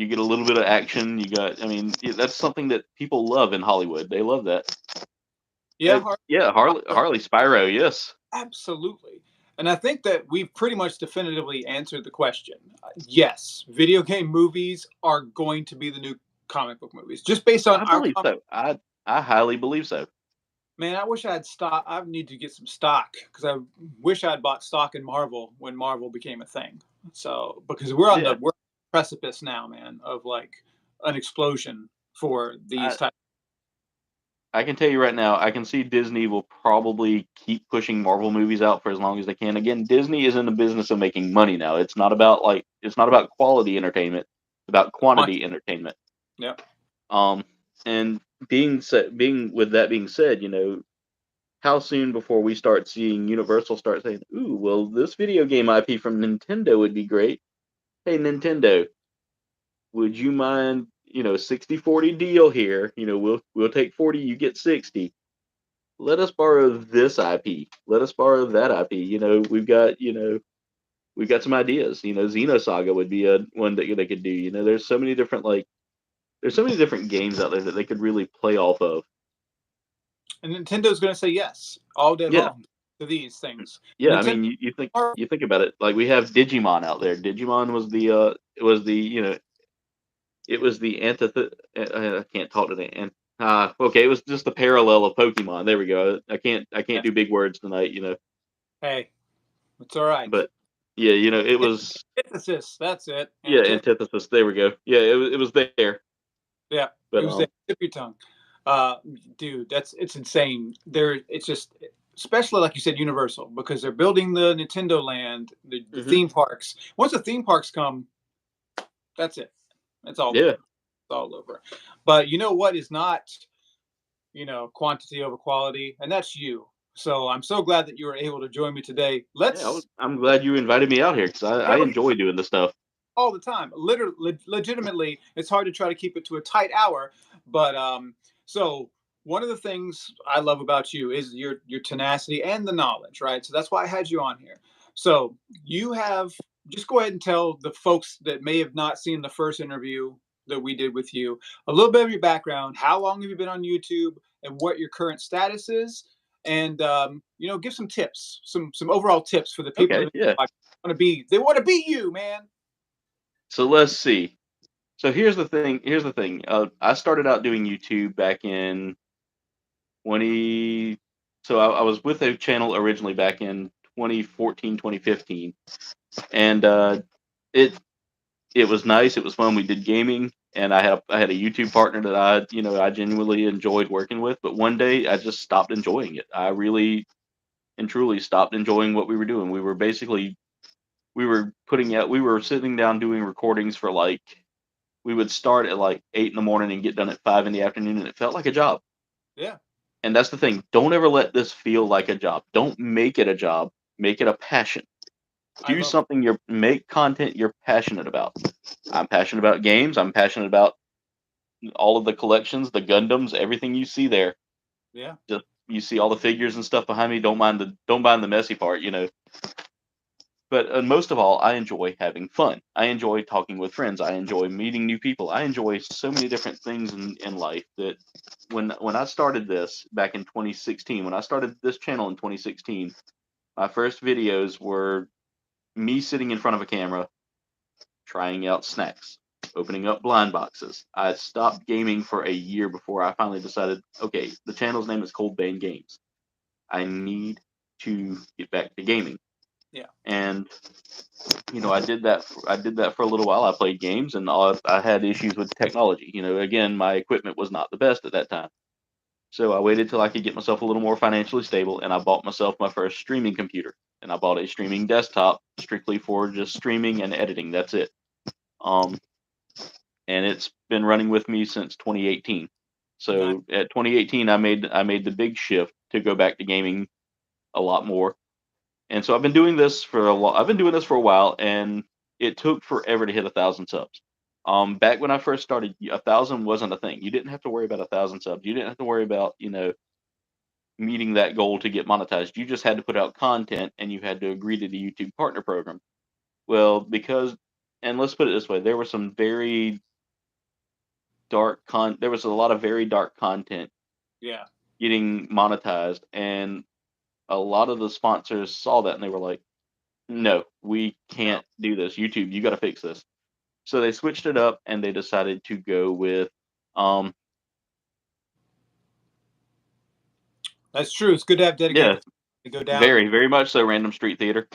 get a little bit of action. I mean, that's something that people love in Hollywood. They love that. yeah, Yeah, Harley Spyro. Yes, absolutely. And I think that we've pretty much definitively answered the question. Yes, video game movies are going to be the new comic book movies, just based on I our believe so. I highly believe so. man. I wish I had stock. I need to get some stock because I wish I had bought stock in Marvel when Marvel became a thing. So because Yeah, we're on the precipice now, man, of like an explosion for these I types. I can tell you right now, I can see Disney will probably keep pushing Marvel movies out for as long as they can. Again, Disney is in the business of making money now. It's not about quality entertainment. It's about Quantity. quantity entertainment. Yep. Um, And being with that being said, how soon before we start seeing Universal start saying, "Ooh, well, this video game IP from Nintendo would be great. Hey, Nintendo, would you mind, 60-40 deal here? We'll take 40, you get 60. Let us borrow this IP. Let us borrow that IP. We've got some ideas. Xenosaga would be a one that they could do. There's so many different games out there that they could really play off of. And Nintendo's going to say yes all day Yeah, long to these things. yeah. I Nintendo, mean, you think about it. Like we have Digimon out there. Digimon was the antith. I can't talk today. And okay, it was just the parallel of Pokemon. There we go. I can't yes. do big words tonight. Hey, it's all right. But yeah, it was Antithesis. That's it. yeah, Antithesis. antithesis. There we go. Yeah, it was there. Yeah, it But was there. Tip your tongue, uh, dude. It's insane. It's just, especially like you said, Universal, because they're building the Nintendo Land, the hmm theme parks. Once the theme parks come, that's it. It's all over. yeah, It's all over. But you know what is not, quantity over quality, and that's you. So I'm so glad that you were able to join me today. yeah. Let's I'm glad you invited me out here because I hell enjoy doing this stuff. all the time. Literally, legitimately, it's hard to try to keep it to a tight hour. But so one of the things I love about you is your tenacity and the knowledge, right? So that's why I had you on here. So you have just go ahead and tell the folks that may have not seen the first interview that we did with you a little bit of your background. How long have you been on YouTube, and what your current status is, and give some tips, some overall tips for the people Okay, that yeah. want to be you, man. So let's see. So here's the thing. Here's the thing. I started out doing YouTube back in 20. So I was with a channel originally back in 2014, 2015, and it it was nice. It was fun. We did gaming, and I had a YouTube partner that I genuinely enjoyed working with. But one day I just stopped enjoying it. I really and truly stopped enjoying what we were doing. We were sitting down doing recordings for like we would start at like 8 in the morning and get done at 5 in the afternoon, and it felt like a job. Yeah, And that's the thing. Don't ever let this feel like a job. Don't make it a job. Make it a passion. I Do love it. something make content you're passionate about. I'm passionate about games. I'm passionate about all of the collections, the Gundams, everything you see there. Yeah, Just you see all the figures and stuff behind me. Don't mind the messy part. But most of all, I enjoy having fun. I enjoy talking with friends. I enjoy meeting new people. I enjoy so many different things in life that when I started this back in 2016, when I started this channel in 2016, my first videos were me sitting in front of a camera trying out snacks, opening up blind boxes. I stopped gaming for a year before I finally decided, okay, the channel's name is Kouldbayne Games. I need to get back to gaming. yeah, And I did that for a little while. I played games, and I had issues with technology. Again, my equipment was not the best at that time. So I waited till I could get myself a little more financially stable, and I bought myself my first streaming computer. And I bought a streaming desktop strictly for just streaming and editing. That's it. Um, and it's been running with me since 2018. nice. So at 2018, I made the big shift to go back to gaming a lot more. And so I've been doing this for a while, and it took forever to hit 1,000 subs. Back when I first started, 1,000 wasn't a thing. You didn't have to worry about 1,000 subs. You didn't have to worry about meeting that goal to get monetized. You just had to put out content, and you had to agree to the YouTube Partner Program. Well, and let's put it this way, there was a lot of very dark content Yeah, getting monetized, and a lot of the sponsors saw that and they were like, no, we no, can't do this. YouTube, you got to fix this. So they switched it up and they decided to go with, um, that's true. It's good to have yeah, dedicated to go down. very, very much so, random street theater.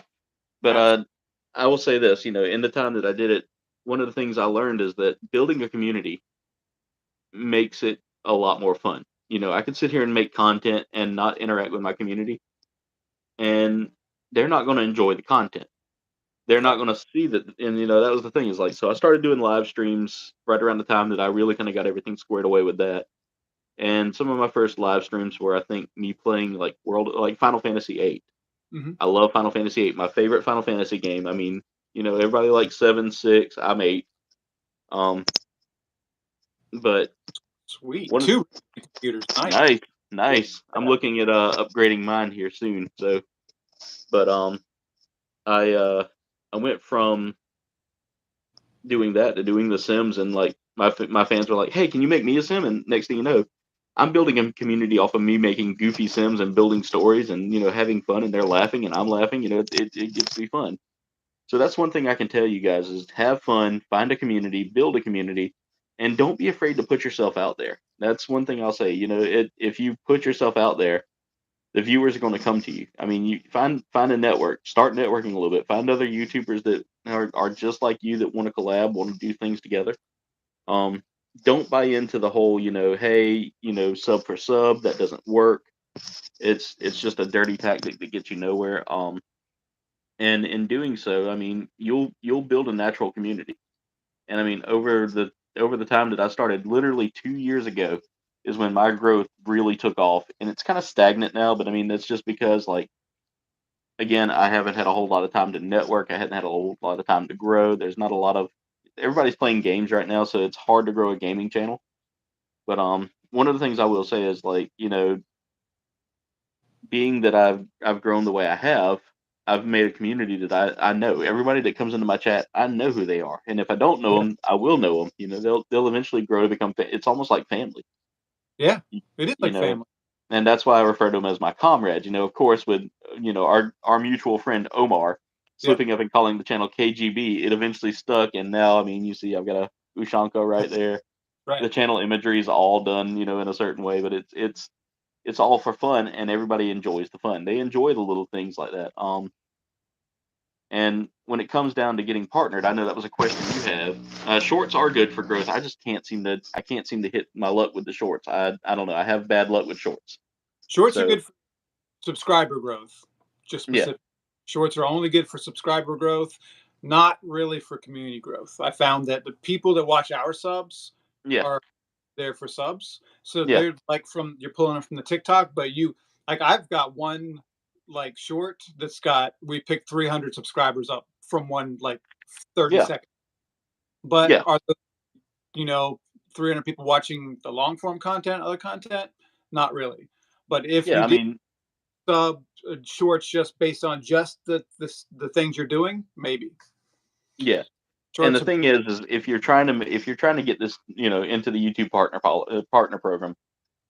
But Absolutely. I will say this, in the time that I did it, one of the things I learned is that building a community makes it a lot more fun. I could sit here and make content and not interact with my community, and they're not going to enjoy the content. They're not Nope. going to see that. And that was the thing, is like, so I started doing live streams right around the time that I really kind of got everything squared away with that. And some of my first live streams were, I think, me playing like Final Fantasy VIII. Hmm. I love Final Fantasy VIII, my favorite Final Fantasy game. I mean, everybody likes 7, 6. I'm 8. Um, but Sweet. one Two computers. Nice. nice, Yeah. nice. I'm looking at upgrading mine here soon. So, but I went from doing that to doing The Sims, and like my fans were like, "Hey, can you make me a Sim?" And next thing you know, I'm building a community off of me making goofy Sims and building stories and having fun, and they're laughing and I'm laughing. It gets to be fun. So that's one thing I can tell you guys is have fun, find a community, build a community, and don't be afraid to put yourself out there. That's one thing I'll say. If you put yourself out there, the viewers are going to come to you. I mean, you find a network, start networking a little bit, find other YouTubers that are just like you that want to collab, want to do things together. Um, don't buy into the whole, hey, sub for sub, that doesn't work. It's just a dirty tactic that gets you nowhere. And in doing so, I mean, you'll build a natural community. And I mean, over the time that I started, literally 2 years ago, is when my growth really took off. And it's kind of stagnant now, but I mean, that's just because, like, again, I haven't had a whole lot of time to network. I hadn't had a whole lot of time to grow. There's not a lot of everybody's playing games right now, so it's hard to grow a gaming channel. But one of the things I will say is, like, being that I've grown the way I have, I've made a community that I know everybody that comes into my chat. I know who they are, and if I don't know Yeah. them, I will know them. They'll eventually grow to become. It's almost like family, Yeah. y- It is you like know. family. And that's why I refer to them as my comrades. Of course, with our mutual friend Omar Yep. slipping up and calling the channel KGB, it eventually stuck, and now I mean, you see, I've got a Ushanka right there. Right. The channel imagery is all done, in a certain way, but it's all for fun, and everybody enjoys the fun. They enjoy the little things like that. And when it comes down to getting partnered, I know that was a question you have. Shorts are good for growth. I can't seem to hit my luck with the shorts. I don't know. I have bad luck with shorts. Shorts are So good for subscriber growth. Just yeah, specific. Shorts are only good for subscriber growth, not really for community growth. I found that the people that watch our subs yeah, are there for subs. So yeah, they're like you're pulling them from the TikTok, but I've got one like short that's got we picked 300 subscribers up from one like 30 yeah, seconds. But yeah, are the you know 300 people watching the long form content, other content? Not really. But if yeah. you I get mean, sub shorts just based on just the things you're doing, maybe yeah. And the shorts are thing is if you're trying to get this, into the YouTube partner program,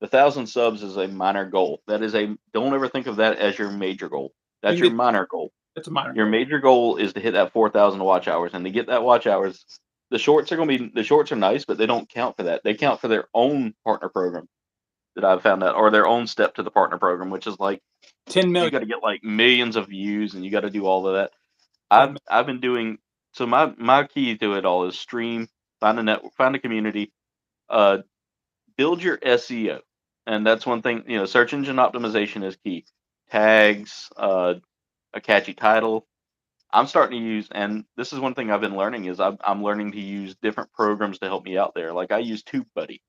the 1,000 subs is a minor goal. Don't ever think of that as your major goal. you That's can your get minor goal. it's a minor Your goal. major goal is to hit that 4,000 watch hours, and to get that watch hours, the shorts are nice, but they don't count for that. They count for their own partner program that I've found out, or their own step to the partner program, which is like 10 you million. got to get like millions of views, and you got to do all of that. 10 I've been doing so. My key to it all is stream, find a community, uh, build your SEO, and that's one thing. Search engine optimization is key. Tags, a catchy title. I'm starting to use, and this is one thing I've been learning is I'm learning to use different programs to help me out there. Like I use TubeBuddy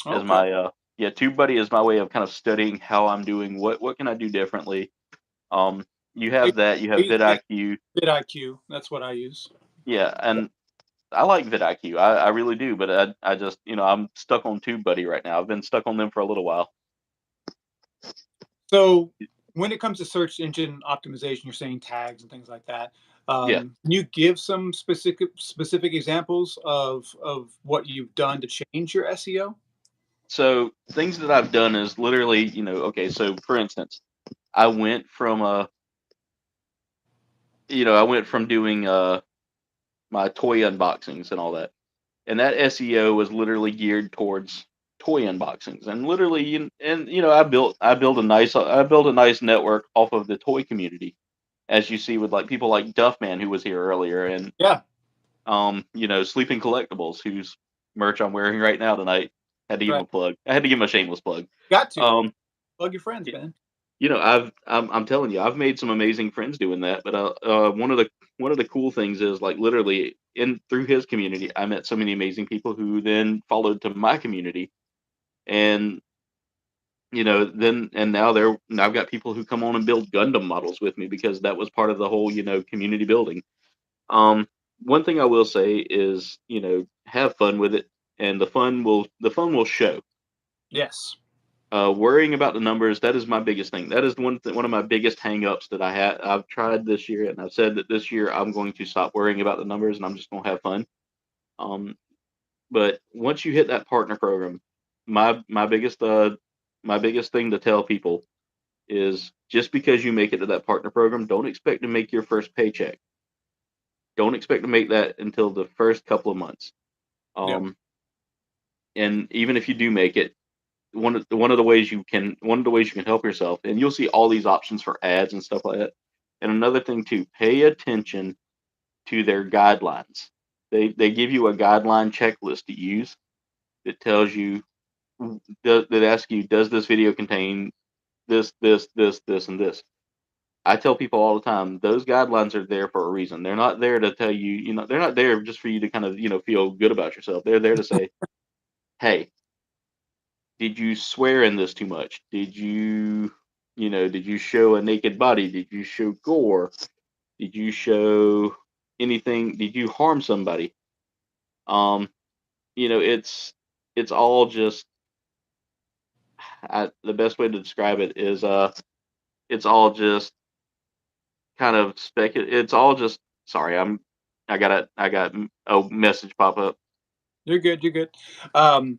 as Okay. my yeah, TubeBuddy is my way of kind of studying how I'm doing. What can I do differently? Um, you I, have that. You have yeah, vidIQ. vidIQ. That's what I use. Yeah, and I like vidIQ. I really do, but I just I'm stuck on TubeBuddy right now. I've been stuck on them for a little while. So when it comes to search engine optimization, you're saying tags and things like that. Yeah. Can you give some specific examples of what you've done to change your SEO? So things that I've done is literally, okay. So for instance, I went from I went from doing my toy unboxings and all that, and that SEO was literally geared towards toy unboxings, and literally, I built a nice network off of the toy community, as you see with like people like Duffman who was here earlier, and Yeah, Sleeping Collectibles, whose merch I'm wearing right now tonight. Had to give him right. a plug. I had to give him a shameless plug. Got to Um, plug your friends, man. I'm telling you, I've made some amazing friends doing that. But one of the cool things is like literally in through his community, I met so many amazing people who then followed to my community. And then and now I've got people who come on and build Gundam models with me because that was part of the whole community building. Um, One thing I will say is have fun with it, and the fun will show. Yes. Worrying about the numbers, that is my biggest thing. That is one of my biggest hangups that I've tried this year, and I've said that this year I'm going to stop worrying about the numbers and I'm just going to have fun. Um, but once you hit that partner program, my biggest thing to tell people is just because you make it to that partner program, don't expect to make your first paycheck. Don't expect to make that until the first couple of months. Yep. Um, and even if you do make it, one of the ways you can help yourself, and you'll see all these options for ads and stuff like that. And another thing too, pay attention to their guidelines. They give you a guideline checklist to use that tells you that asks you, does this video contain this, and this. I tell people all the time, those guidelines are there for a reason. They're not there to tell you, they're not there just for you to kind of, feel good about yourself. They're there to say, hey, did you swear in this too much? Did you show a naked body? Did you show gore? Did you show anything? Did you harm somebody? Um, it's all just, the best way to describe it is, it's all just kind of it's all just, sorry, I got a message pop up. You're good. You're good. Um,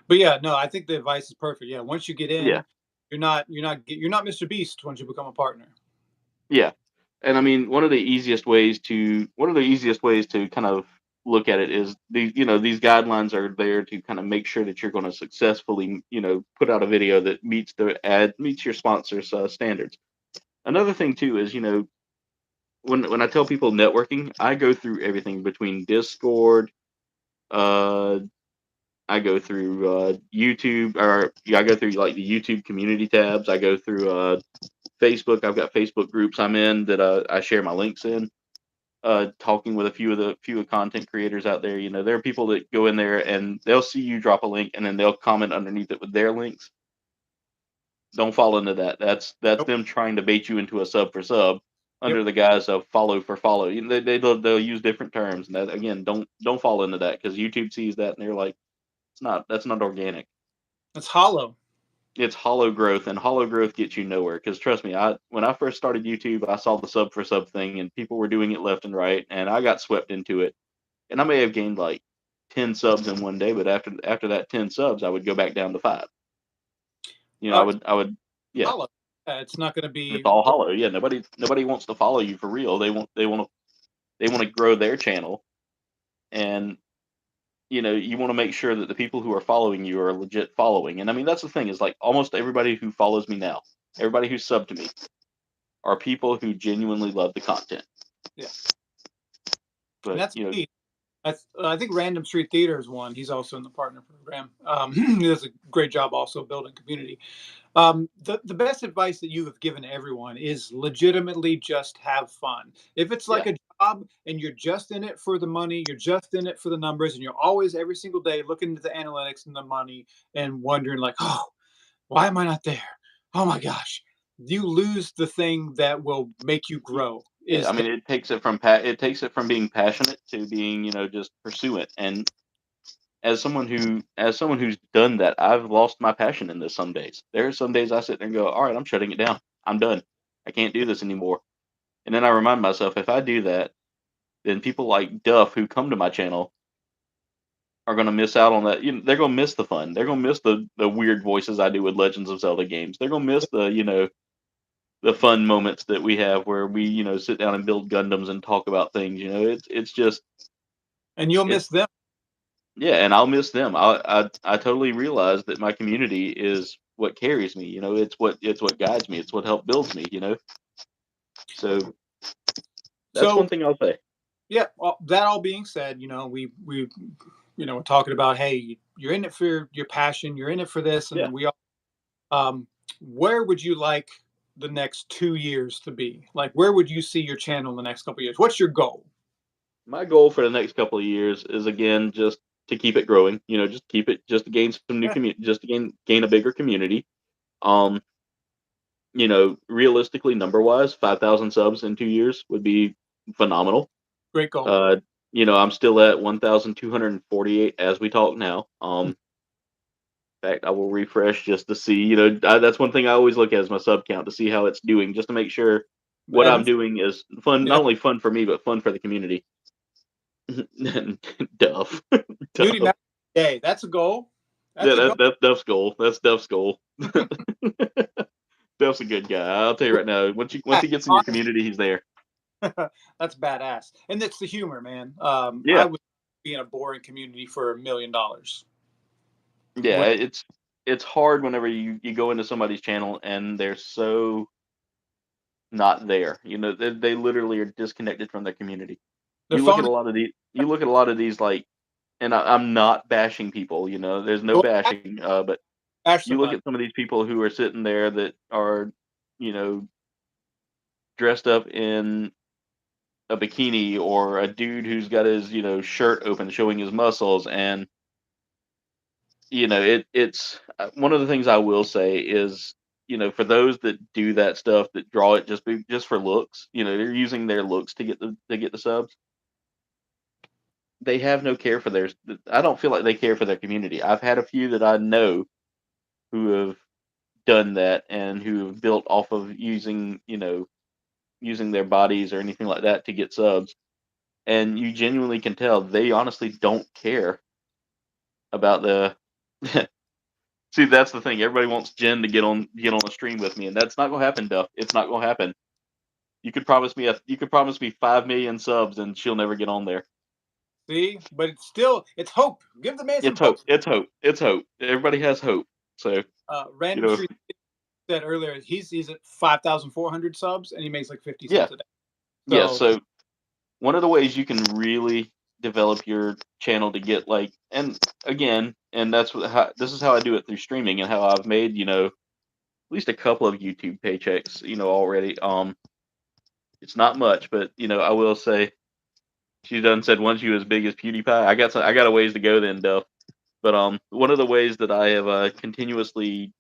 but yeah, no, I think the advice is perfect. Yeah, once you get Yeah. in, you're not Mr. Beast once you become a partner. Yeah. And I mean, one of the easiest ways to kind of look at it is these guidelines are there to kind of make sure that you're going to successfully, put out a video that meets your sponsor's standards. Another thing too is, when I tell people networking, I go through everything between Discord, uh I go through YouTube, or yeah, I go through like the YouTube community tabs. I go through Facebook. I've got Facebook groups I'm in that I share my links in. Talking with a few of content creators out there. There are people that go in there and they'll see you drop a link and then they'll comment underneath it with their links. Don't fall into that. That's Nope. them trying to bait you into a sub for sub Yep. under the guise of follow for follow. They'll use different terms, and that again, don't fall into that because YouTube sees that and they're like, that's not organic. That's hollow. It's hollow growth, and hollow growth gets you nowhere. Because trust me, when I first started YouTube, I saw the sub for sub thing, and people were doing it left and right, and I got swept into it. And I may have gained like 10 subs in one day, but after that 10 subs, I would go back down to 5. I It's would, yeah. hollow. It's not going to It's be. all hollow. Yeah, nobody wants to follow you for real. They want to grow their channel, and you want to make sure that the people who are following you are legit following. And I mean, that's the thing, is like almost everybody who follows me now, everybody who's subbed to me, are people who genuinely love the content. Yeah, and But that's key. I think Random Street Theater is one. He's also in the partner program. He does a great job also building community. The best advice that you have given everyone is legitimately just have fun. If it's yeah, like a job and you're just in it for the money, you're just in it for the numbers, and you're always every single day looking at the analytics and the money and wondering like, oh, why am I not there? Oh my gosh, you lose the thing that will make you y- grow. yeah. I Is that mean, it takes it from being passionate to being just pursuant. And as someone who's done that, I've lost my passion in this some days. There are some days I sit there and go, all right, I'm shutting it down. I'm done. I can't do this anymore. And then I remind myself, if I do that, then people like Duff who come to my channel are going to miss out on that. They're going to miss the fun. They're going to miss the weird voices I do with Legends of Zelda games. They're going to miss the fun moments that we have where we sit down and build Gundams and talk about things. It's just and you'll it's miss them. yeah, and I'll miss them. I totally realize that my community is what carries me. It's what guides me. It's what helps builds me. So that's one So thing I'll say. yeah, well, that all being said, we we're talking about, hey, you're in it for your passion, you're in it for this, Yeah, and we all. Where would you like the next 2 years to be? Like, where would you see your channel in the next couple of years? What's your goal? my goal for the next couple of years is again just to keep it growing. Just keep it just to gain some new Yeah, community, just to gain a bigger community. Um, realistically, number wise, 5,000 subs in 2 years would be phenomenal. great goal. Uh, I'm still at 1,248 as we talk now. In fact, I will refresh just to see. That's one thing I always look at is my sub count to see how it's doing, just to make sure what I'm And doing is fun, yeah, not only fun for me, but fun for the community. Duff, beauty Duff. match day. That's a goal. Yeah, That's a goal. that's Duff's goal. That's Duff's goal. Duff's a good guy. I'll tell you right now. Once he gets in your Honest. community, he's there. That's badass. And that's the humor, man. I Yeah, would be in a boring community for $1 million. yeah. What It's hard whenever you go into somebody's channel and they're so not there. They literally are disconnected from their community. they're You look at a phoning. lot of these. You look at a lot of these like, and I'm not bashing people. There's no Go bashing. But bash you look somebody. at some of these people who are sitting there that are, you know, dressed up in a bikini, or a dude who's got his shirt open showing his muscles. And it's one of the things I will say is, for those that do that stuff, that draw it just for looks, they're using their looks to get the subs. They have no care for theirs. I don't feel like they care for their community. I've had a few that I know who have done that, and who have built off of using their bodies or anything like that to get subs. And you genuinely can tell they honestly don't care about the. See, that's the thing. Everybody wants Jen to get on the stream with me, and that's not gonna happen, Duff. It's not gonna happen. You could promise me 5 million subs, and she'll never get on there. See, but it's hope. Give the man some It's hope. hope. It's hope. It's hope. Everybody has hope. So you Random know, Street said earlier he's at 5,400 subs and he makes like 50 yeah, cents a day. yeah. So So one of the ways you can really develop your channel to get like, and again, and this is how I do it through streaming, and how I've made at least a couple of YouTube paychecks already. It's not much, but I will say, she done said once you as big as PewDiePie. I got a ways to go then, Duff. But one of the ways that I have continuously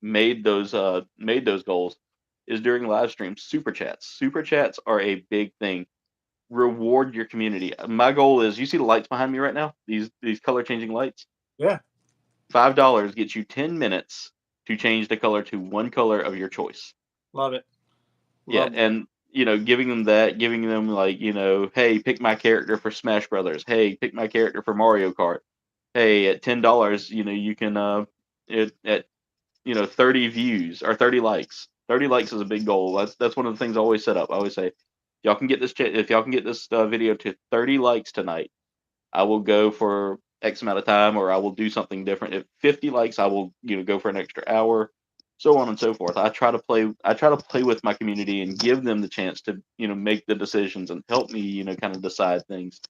made those goals is during live streams. Super chats. Super chats are a big thing. Reward your community. My goal is, you see the lights behind me right now? These color changing lights. yeah, $5 gets you 10 minutes to change the color to one color of your choice. love it. Yeah, Love and giving them that, giving them like, hey, pick my character for Smash Brothers. Hey, pick my character for Mario Kart. Hey, at $10, you can at 30 views or 30 likes. 30 likes is a big goal. That's one of the things I always set up. I always say, if y'all can get this video to 30 likes tonight, I will go for X amount of time, or I will do something different. If 50 likes, I will go for an extra hour, so on and so forth. I try to play with my community and give them the chance to make the decisions and help me kind of decide things.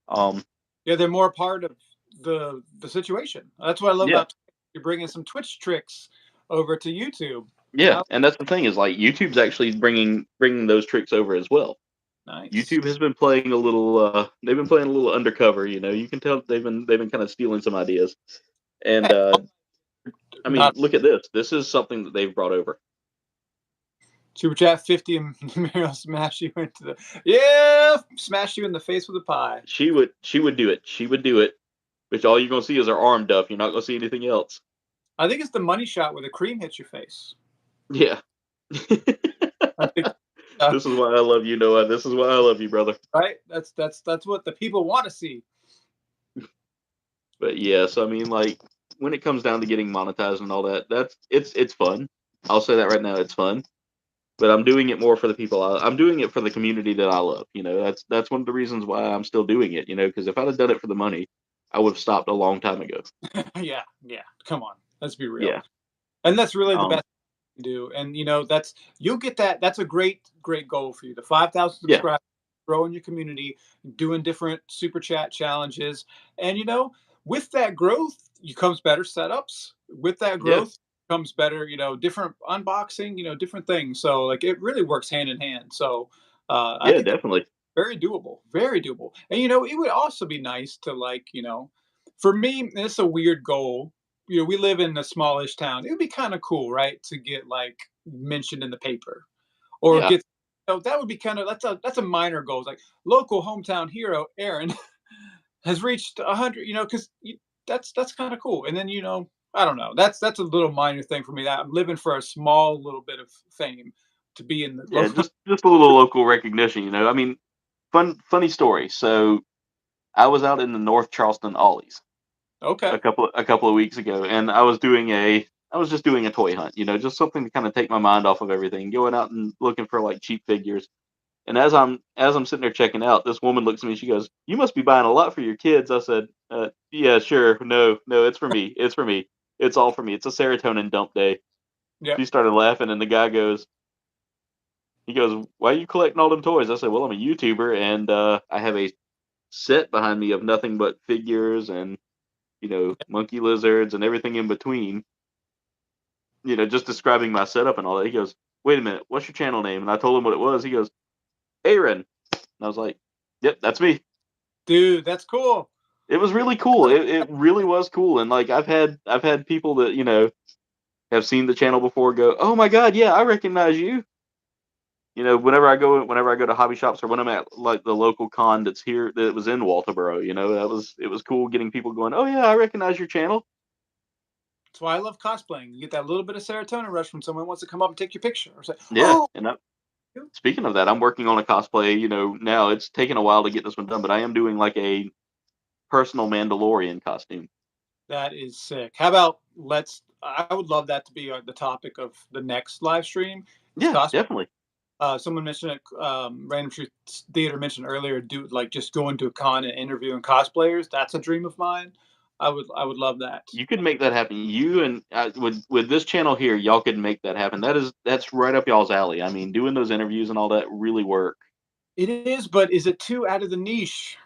Um, Yeah, they're more a part of the situation. That's what I love yeah, about you're bringing some Twitch tricks over to YouTube. You yeah, know, and that's the thing, is like, YouTube's actually bringing those tricks over as well. nice. YouTube has been playing a little. They've been playing a little undercover. You can tell they've been kind of stealing some ideas. And Hey, I mean, not look at this. This is something that they've brought over. super chat 50 and Muriel smash you into the yeah, smash you in the face with a pie. She would do it. She would do it. But all you're gonna see is her arm, Duff. You're not gonna see anything else. I think it's the money shot where the cream hits your face. Yeah. I think This is why I love you, Noah. This is why I love you, brother. right. That's what the people want to see. But yes, I mean, like, when it comes down to getting monetized and all that, it's fun. I'll say that right now, it's fun. But I'm doing it more for the people. I'm doing it for the community that I love. That's one of the reasons why I'm still doing it. Because if I'd have done it for the money, I would have stopped a long time ago. Yeah, yeah. Come on, let's be real. Yeah. And that's really the Um. best you can do. And that's you'll get that. That's a great goal for you. The 5,000 Yeah. subscribers, growing your community, doing different super chat challenges, and with that growth comes better setups. With that Yeah. growth comes better, different unboxing, different things. So like it really works hand in hand. So I Yeah. think Definitely. Very doable, very doable. And you know, it would also be nice to like, for me, and it's a weird goal. You know, we live in a smallish town. It would be kind of cool, right, to get like mentioned in the paper or Yeah, get. So that would be kind of that's a minor goal. It's like local hometown hero Aaron has reached 100. You know, because that's kind of cool. And then I don't know. That's a little minor thing for me. That I'm living for a small little bit of fame to be in the yeah, local. just a little local recognition, you know. I mean, funny story. So I was out in the North Charleston Ollies Okay. a couple of weeks ago, and I was just doing a toy hunt, you know, just something to kind of take my mind off of everything, going out and looking for like cheap figures. And as I'm sitting there checking out, this woman looks at me. She goes, "You must be buying a lot for your kids." I said, "Yeah, sure. No, it's for me. It's for me. It's all for me. It's a serotonin dump day." Yep. She started laughing, and the guy goes, he goes, "Why are you collecting all them toys?" I said, "Well, I'm a YouTuber, and I have a set behind me of nothing but figures and monkey lizards and everything in between." Just describing my setup and all that. He goes, "Wait a minute, what's your channel name?" And I told him what it was. He goes, "Aaron." And I was like, "Yep, that's me." Dude, that's cool. It was really cool. It really was cool. And like I've had people that have seen the channel before go, "Oh my god, yeah, I recognize you." Whenever I go to hobby shops or when I'm at like the local con that's here that was in Walterboro, it was cool getting people going, "Oh yeah, I recognize your channel." That's why I love cosplaying. You get that little bit of serotonin rush when someone wants to come up and take your picture or say, Yeah, "Oh, and speaking of that, I'm working on a cosplay. Now it's taken a while to get this one done, but I am doing like a personal Mandalorian costume. that is sick." How about let's? I would love that to be the topic of the next live stream. Is Yeah, cosplay. definitely. Someone mentioned it. Random Truth Theater mentioned earlier. Do like just going to a con and interviewing cosplayers. That's a dream of mine. I would love that. You could make that happen. You and with this channel here, y'all could make that happen. That's right up y'all's alley. I mean, doing those interviews and all that really work. It is, but is it too out of the niche?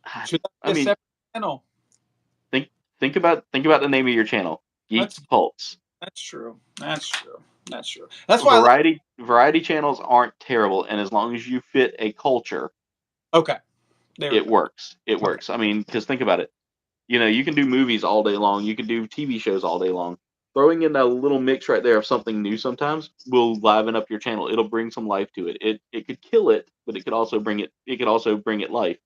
I Should that I be a mean, separate channel? think think about the name of your channel, Geek That's Pulse. that's true. That's true. That's true. That's why I like. Variety channels aren't terrible, and as long as you fit a culture, Okay, there we it go. works. It Okay. works. I mean, because think about it. You can do movies all day long. You can do TV shows all day long. Throwing in a little mix right there of something new sometimes will liven up your channel. It'll bring some life to it. It could kill it, but it could also bring it. It could also bring it life.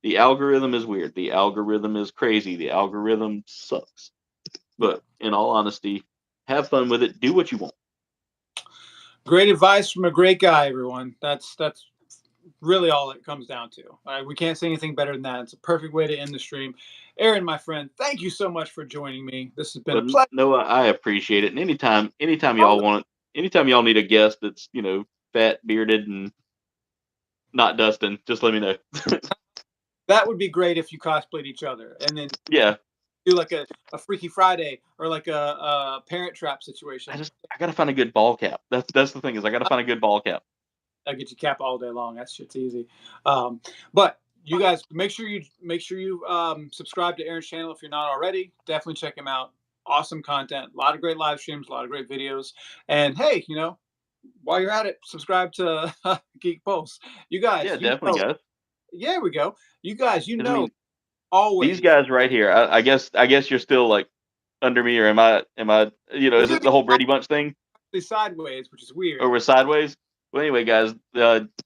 The algorithm is weird. The algorithm is crazy. The algorithm sucks. Yeah. But in all honesty, have fun with it. Do what you want. Great advice from a great guy, everyone. That's really all it comes down to. We can't say anything better than that. It's a perfect way to end the stream. Aaron, my friend, thank you so much for joining me. This has been a But pleasure. Noah, I appreciate it. And Oh, anytime y'all need a guest that's fat, bearded, and not Dustin, just let me know. that would be great if you cosplayed each other and then Yeah, do like a Freaky Friday or like a Parent Trap situation. I gotta find a good ball cap. That's the thing is I gotta find a good ball cap. I get you cap all day long. That shit's easy. But you guys make sure you subscribe to Aaron's channel if you're not already. Definitely check him out. Awesome content. A lot of great live streams. A lot of great videos. And hey, while you're at it, subscribe to Geek Pulse. You guys, Yeah, definitely, guys. yeah, we go. You guys, Because I mean, these always. guys right here. I guess you're still like under me, or am I? Well, Is you're it the whole Brady Bunch thing, actually sideways, which is or weird. we're sideways? Well, anyway, guys,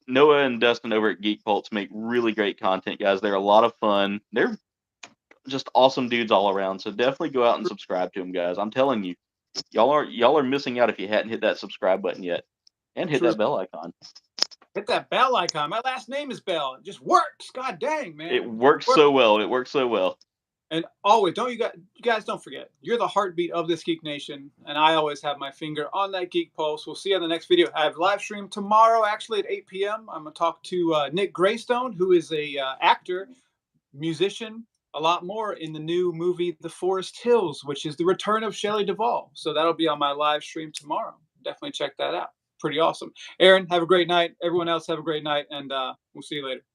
Noah and Dustin over at Geek Pulse make really great content, guys. They're a lot of fun. They're just awesome dudes all around. So definitely go out and subscribe to them, guys. I'm telling you, y'all are missing out if you hadn't hit that subscribe button yet, and hit True. that bell icon. Hit that bell icon. My last name is Bell. It just works. God dang, It man. works so well. It works so well. And always, don't you guys don't forget, you're the heartbeat of this Geek Nation, and I always have my finger on that Geek Pulse. We'll see you on the next video. I have live stream tomorrow, actually at 8 p.m. I'm gonna talk to Nick Greystone, who is a actor, musician, a lot more in the new movie The Forest Hills, which is the return of Shelley Duvall. So that'll be on my live stream tomorrow. Definitely check that out. Pretty awesome. Aaron, have a great night. Everyone else, have a great night, and we'll see you later.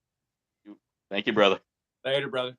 Thank you, brother. Later, brother.